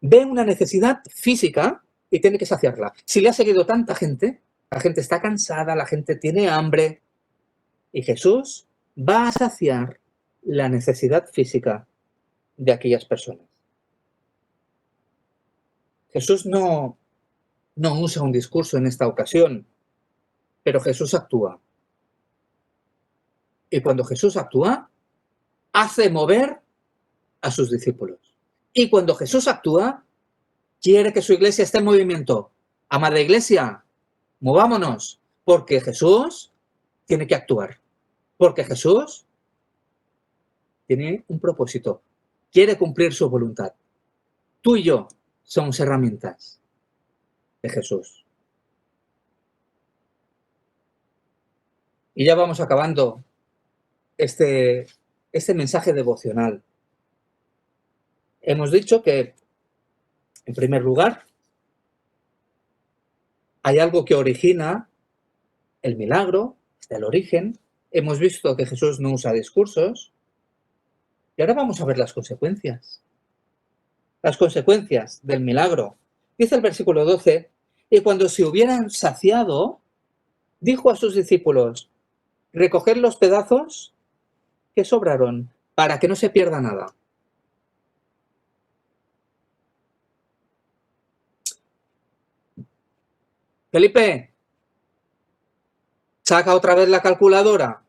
ve una necesidad física y tiene que saciarla. Si le ha seguido tanta gente, la gente está cansada, la gente tiene hambre, y Jesús va a saciar la necesidad física de aquellas personas. Jesús no usa un discurso en esta ocasión, pero Jesús actúa. Y cuando Jesús actúa, hace mover a sus discípulos. Y cuando Jesús actúa, quiere que su iglesia esté en movimiento. Amada iglesia, movámonos, porque Jesús tiene que actuar. Porque Jesús tiene un propósito, quiere cumplir su voluntad. Tú y yo somos herramientas de Jesús. Y ya vamos acabando este mensaje devocional. Hemos dicho que, en primer lugar, hay algo que origina el milagro, está el origen. Hemos visto que Jesús no usa discursos. Y ahora vamos a ver las consecuencias. Las consecuencias del milagro. Dice el versículo 12, y cuando se hubieran saciado, dijo a sus discípulos, recoged los pedazos que sobraron para que no se pierda nada. Felipe, saca otra vez la calculadora.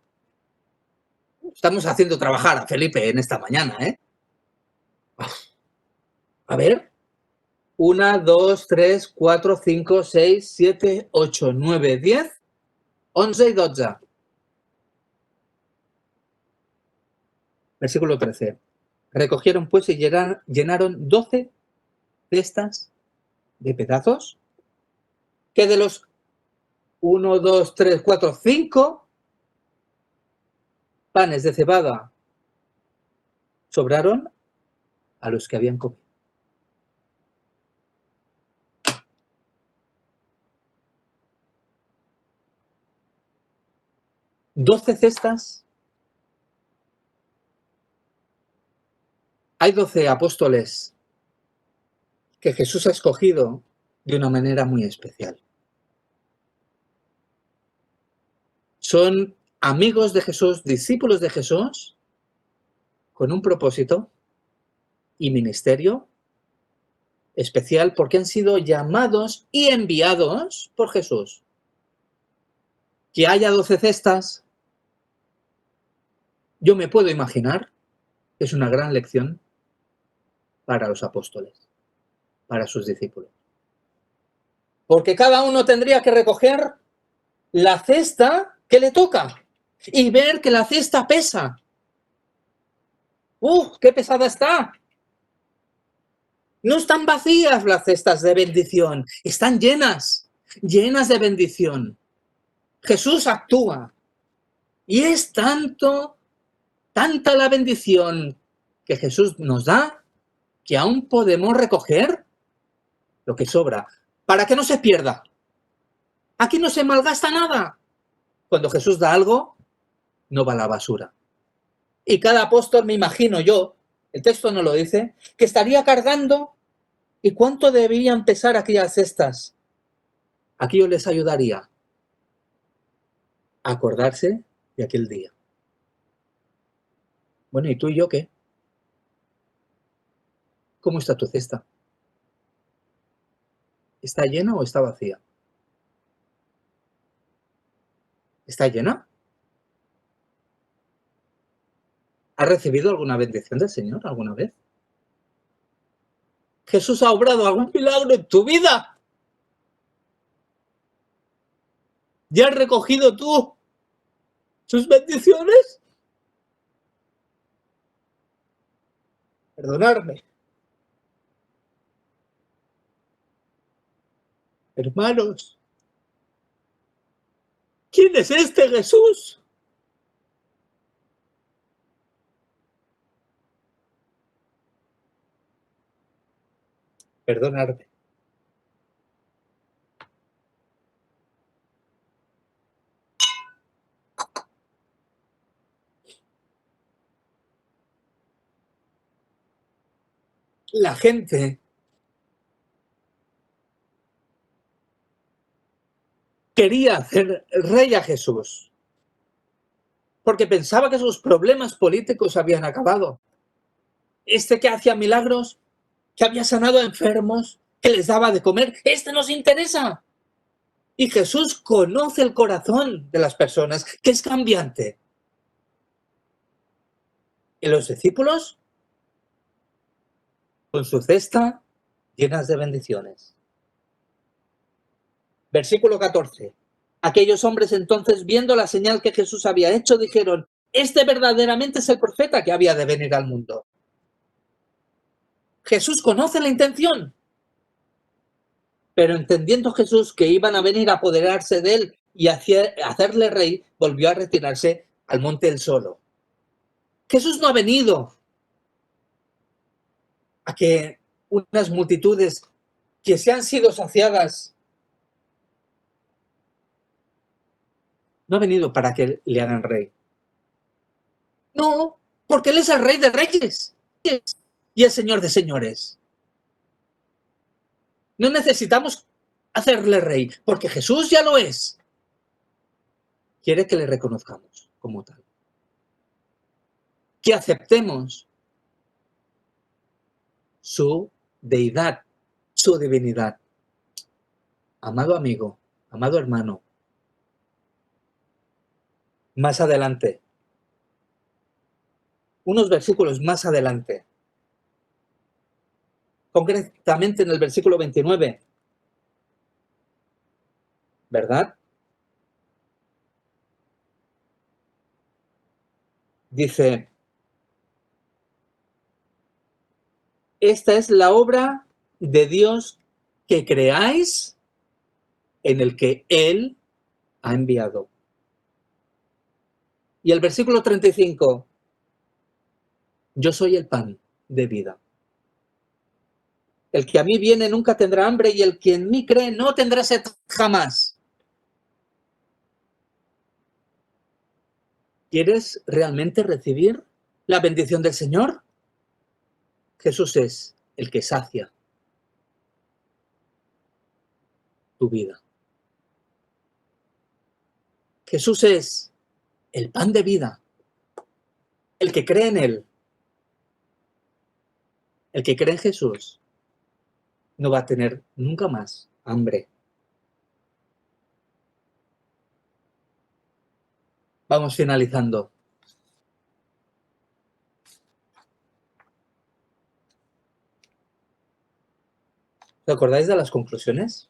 Estamos haciendo trabajar a Felipe en esta mañana, ¿eh? A ver. 1, 2, 3, 4, 5, 6, 7, 8, 9, 10, 11 y 12. Versículo 13. Recogieron pues y llenaron 12 cestas de pedazos, que de los 1, 2, 3, 4, 5 panes de cebada sobraron a los que habían comido. 12 cestas. Hay 12 apóstoles que Jesús ha escogido de una manera muy especial. Son amigos de Jesús, discípulos de Jesús, con un propósito y ministerio especial porque han sido llamados y enviados por Jesús. Que haya 12 cestas, yo me puedo imaginar, es una gran lección para los apóstoles, para sus discípulos. Porque cada uno tendría que recoger la cesta que le toca y ver que la cesta pesa. ¡Qué pesada está! No están vacías las cestas de bendición, están llenas, llenas de bendición. Jesús actúa y es tanta la bendición que Jesús nos da que aún podemos recoger lo que sobra para que no se pierda. Aquí no se malgasta nada. Cuando Jesús da algo, no va a la basura. Y cada apóstol, me imagino yo, el texto no lo dice, que estaría cargando. ¿Y cuánto deberían pesar aquellas cestas? Aquí yo les ayudaría a acordarse de aquel día. Bueno, ¿y tú y yo qué? ¿Cómo está tu cesta? ¿Está llena o está vacía? ¿Está llena? ¿Has recibido alguna bendición del Señor alguna vez? ¿Jesús ha obrado algún milagro en tu vida? ¿Ya has recogido tú sus bendiciones? Perdonadme. Hermanos, ¿quién es este Jesús? Perdonadme. la gente quería hacer rey a Jesús porque pensaba que sus problemas políticos habían acabado. Este que hacía milagros, que había sanado a enfermos, que les daba de comer, este nos interesa. Y Jesús conoce el corazón de las personas, que es cambiante. Y los discípulos, con su cesta llenas de bendiciones. Versículo 14. Aquellos hombres entonces, viendo la señal que Jesús había hecho, dijeron: este verdaderamente es el profeta que había de venir al mundo. Jesús conoce la intención, pero entendiendo Jesús que iban a venir a apoderarse de él y hacerle rey, volvió a retirarse al monte él solo. Jesús no ha venido a que unas multitudes que se han sido saciadas, no ha venido para que le hagan rey. No, porque él es el rey de reyes y el señor de señores. No necesitamos hacerle rey, porque Jesús ya lo es. Quiere que le reconozcamos como tal. Que aceptemos su deidad, su divinidad. Amado amigo, amado hermano, más adelante, unos versículos más adelante, concretamente en el versículo 29, ¿verdad? Dice: esta es la obra de Dios, que creáis en el que Él ha enviado. Y el versículo 35, yo soy el pan de vida. El que a mí viene nunca tendrá hambre, y el que en mí cree no tendrá sed jamás. ¿Quieres realmente recibir la bendición del Señor? Jesús es el que sacia tu vida. Jesús es el pan de vida. El que cree en Él, el que cree en Jesús, no va a tener nunca más hambre. Vamos finalizando. ¿Os acordáis de las conclusiones?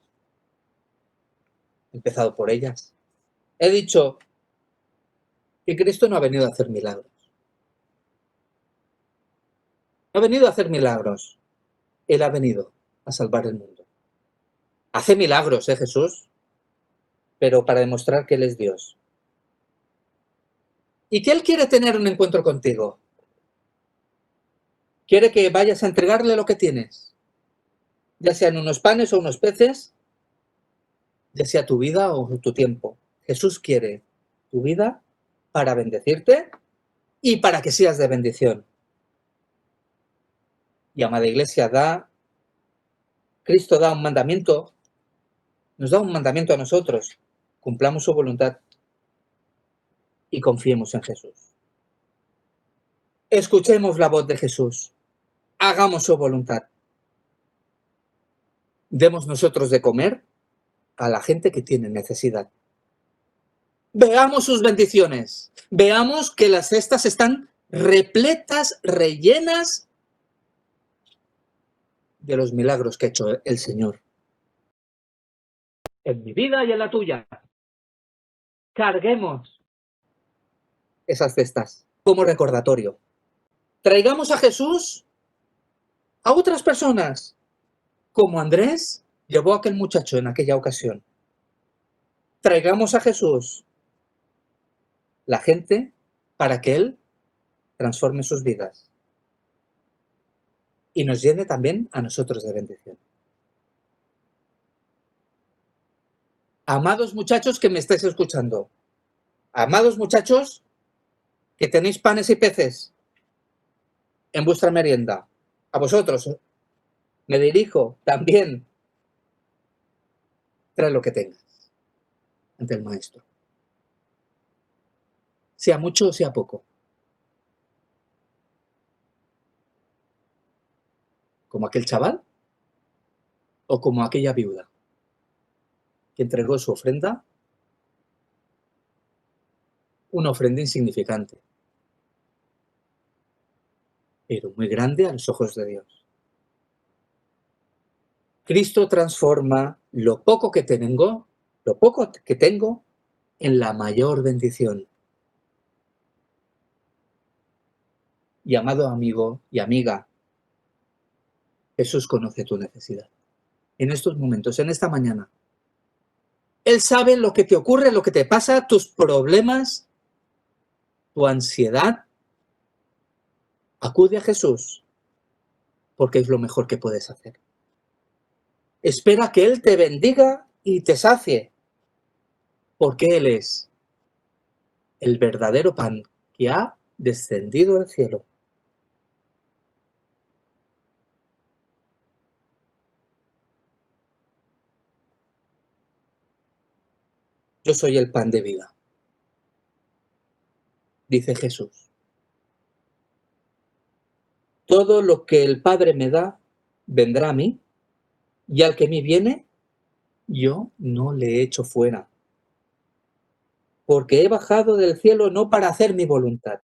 He empezado por ellas. He dicho que Cristo no ha venido a hacer milagros. No ha venido a hacer milagros. Él ha venido a salvar el mundo. Hace milagros, Jesús, pero para demostrar que Él es Dios. Y que Él quiere tener un encuentro contigo. Quiere que vayas a entregarle lo que tienes. Ya sean unos panes o unos peces, ya sea tu vida o tu tiempo. Jesús quiere tu vida para bendecirte y para que seas de bendición. Y amada Iglesia, Cristo da un mandamiento, nos da un mandamiento a nosotros. Cumplamos su voluntad y confiemos en Jesús. Escuchemos la voz de Jesús. Hagamos su voluntad. Demos nosotros de comer a la gente que tiene necesidad. Veamos sus bendiciones. Veamos que las cestas están repletas, rellenas de los milagros que ha hecho el Señor. En mi vida y en la tuya. Carguemos esas cestas como recordatorio. Traigamos a Jesús a otras personas, como Andrés llevó a aquel muchacho en aquella ocasión. Traigamos a Jesús la gente para que Él transforme sus vidas y nos llene también a nosotros de bendición. Amados muchachos que me estáis escuchando, amados muchachos que tenéis panes y peces en vuestra merienda, a vosotros Me dirijo también. Trae lo que tengas ante el Maestro. Sea mucho o sea poco. Como aquel chaval o como aquella viuda que entregó su ofrenda, una ofrenda insignificante, pero muy grande a los ojos de Dios. Cristo transforma lo poco que tengo en la mayor bendición. Y amado amigo y amiga, Jesús conoce tu necesidad. En estos momentos, en esta mañana, Él sabe lo que te ocurre, lo que te pasa, tus problemas, tu ansiedad. Acude a Jesús, porque es lo mejor que puedes hacer. Espera que Él te bendiga y te sacie, porque Él es el verdadero pan que ha descendido del cielo. Yo soy el pan de vida, dice Jesús. Todo lo que el Padre me da, vendrá a mí, y al que a mí viene, yo no le echo fuera. Porque he bajado del cielo no para hacer mi voluntad,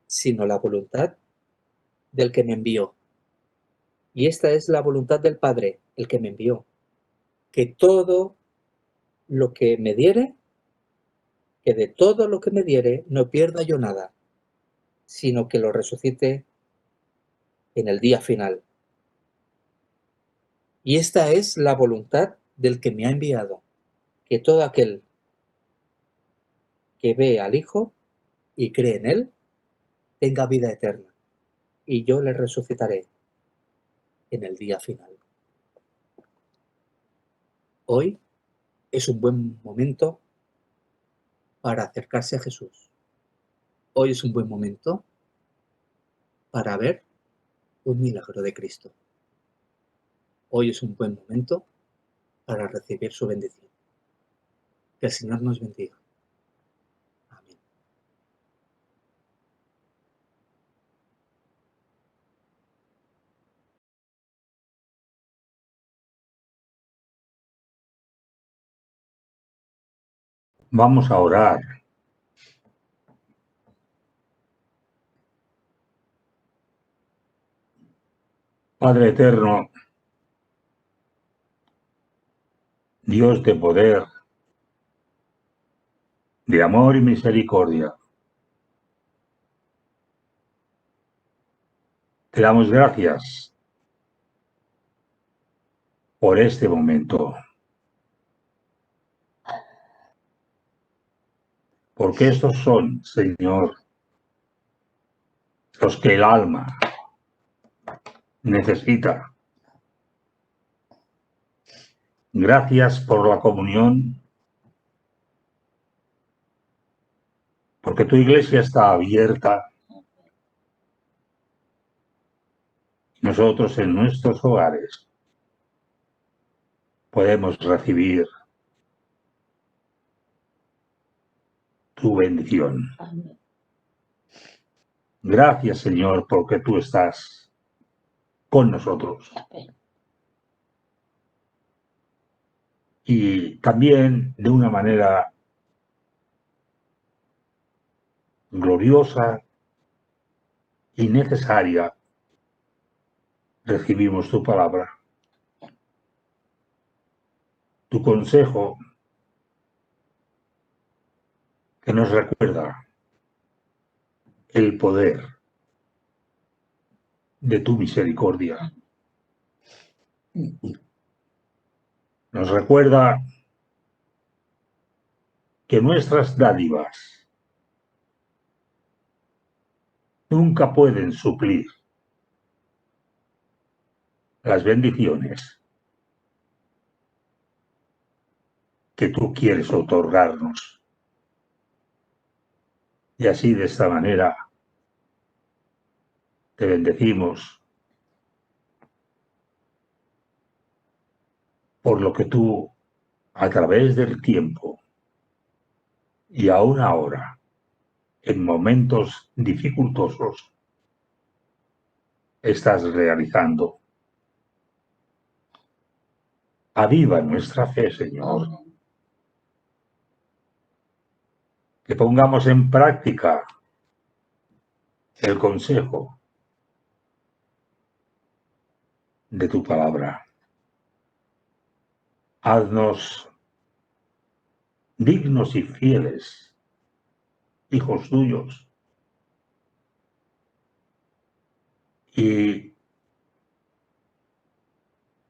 sino la voluntad del que me envió. Y esta es la voluntad del Padre, el que me envió. Que todo lo que me diere, que de todo lo que me diere, no pierda yo nada, sino que lo resucite en el día final. Y esta es la voluntad del que me ha enviado, que todo aquel que ve al Hijo y cree en Él, tenga vida eterna, y yo le resucitaré en el día final. Hoy es un buen momento para acercarse a Jesús. Hoy es un buen momento para ver un milagro de Cristo. Hoy es un buen momento para recibir su bendición. Que el Señor nos bendiga. Amén. Vamos a orar. Padre eterno, Dios de poder, de amor y misericordia, te damos gracias por este momento, porque estos son, Señor, los que el alma necesita. Gracias por la comunión, porque tu iglesia está abierta. Nosotros en nuestros hogares podemos recibir tu bendición. Gracias, Señor, porque tú estás con nosotros. Y también de una manera gloriosa y necesaria recibimos tu palabra, tu consejo que nos recuerda el poder de tu misericordia. Nos recuerda que nuestras dádivas nunca pueden suplir las bendiciones que tú quieres otorgarnos. Y así, de esta manera, te bendecimos por lo que tú, a través del tiempo y aún ahora, en momentos dificultosos, estás realizando. Aviva nuestra fe, Señor. Que pongamos en práctica el consejo de tu palabra. Haznos dignos y fieles, hijos tuyos, y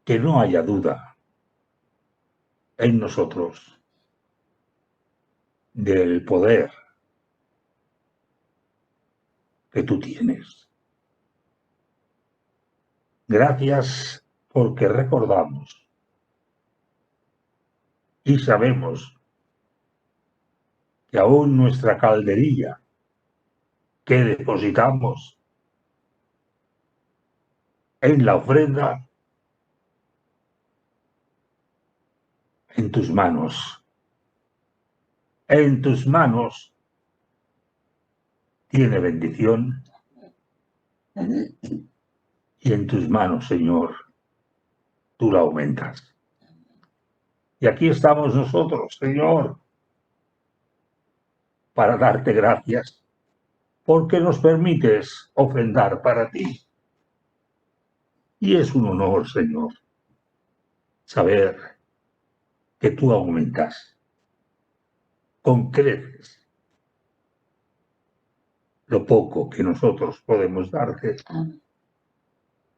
que no haya duda en nosotros del poder que tú tienes. Gracias porque recordamos y sabemos que aún nuestra calderilla que depositamos en la ofrenda en tus manos tiene bendición y en tus manos, Señor, tú la aumentas. Y aquí estamos nosotros, Señor, para darte gracias porque nos permites ofrendar para ti. Y es un honor, Señor, saber que tú aumentas con creces lo poco que nosotros podemos darte.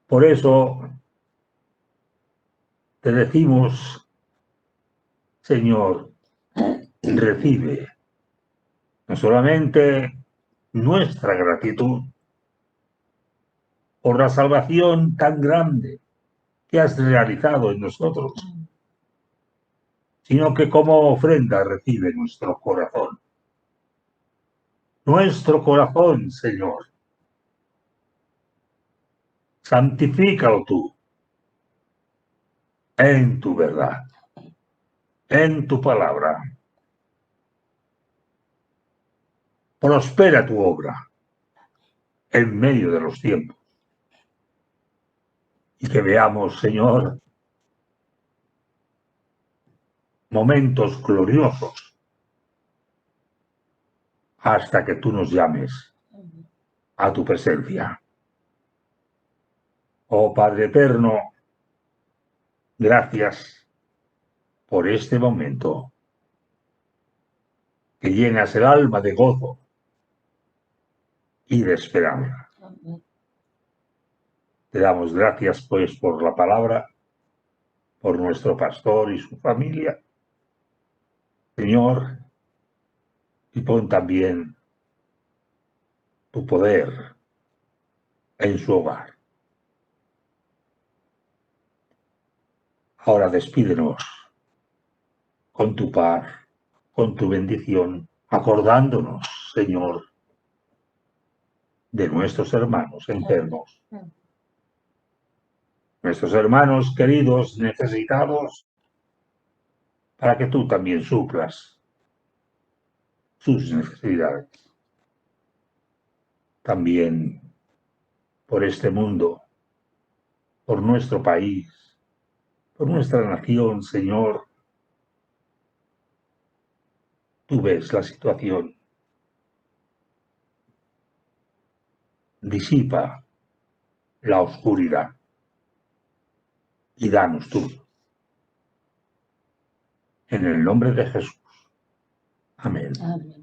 Por eso te decimos, Señor, recibe no solamente nuestra gratitud por la salvación tan grande que has realizado en nosotros, sino que como ofrenda recibe nuestro corazón. Nuestro corazón, Señor. Santifícalo tú en tu verdad, en tu palabra. Prospera tu obra en medio de los tiempos. Y que veamos, Señor, momentos gloriosos hasta que tú nos llames a tu presencia. Oh Padre eterno, gracias por este momento que llenas el alma de gozo y de esperanza. Te damos gracias, pues, por la palabra, por nuestro pastor y su familia. Señor, y pon también tu poder en su hogar. Ahora despídenos con tu paz, con tu bendición, acordándonos, Señor, de nuestros hermanos enfermos. Nuestros hermanos queridos, necesitados, para que tú también suplas sus necesidades. También por este mundo, por nuestro país, por nuestra nación, Señor. Tú ves la situación. Disipa la oscuridad y danos tú. En el nombre de Jesús. Amén. Amén.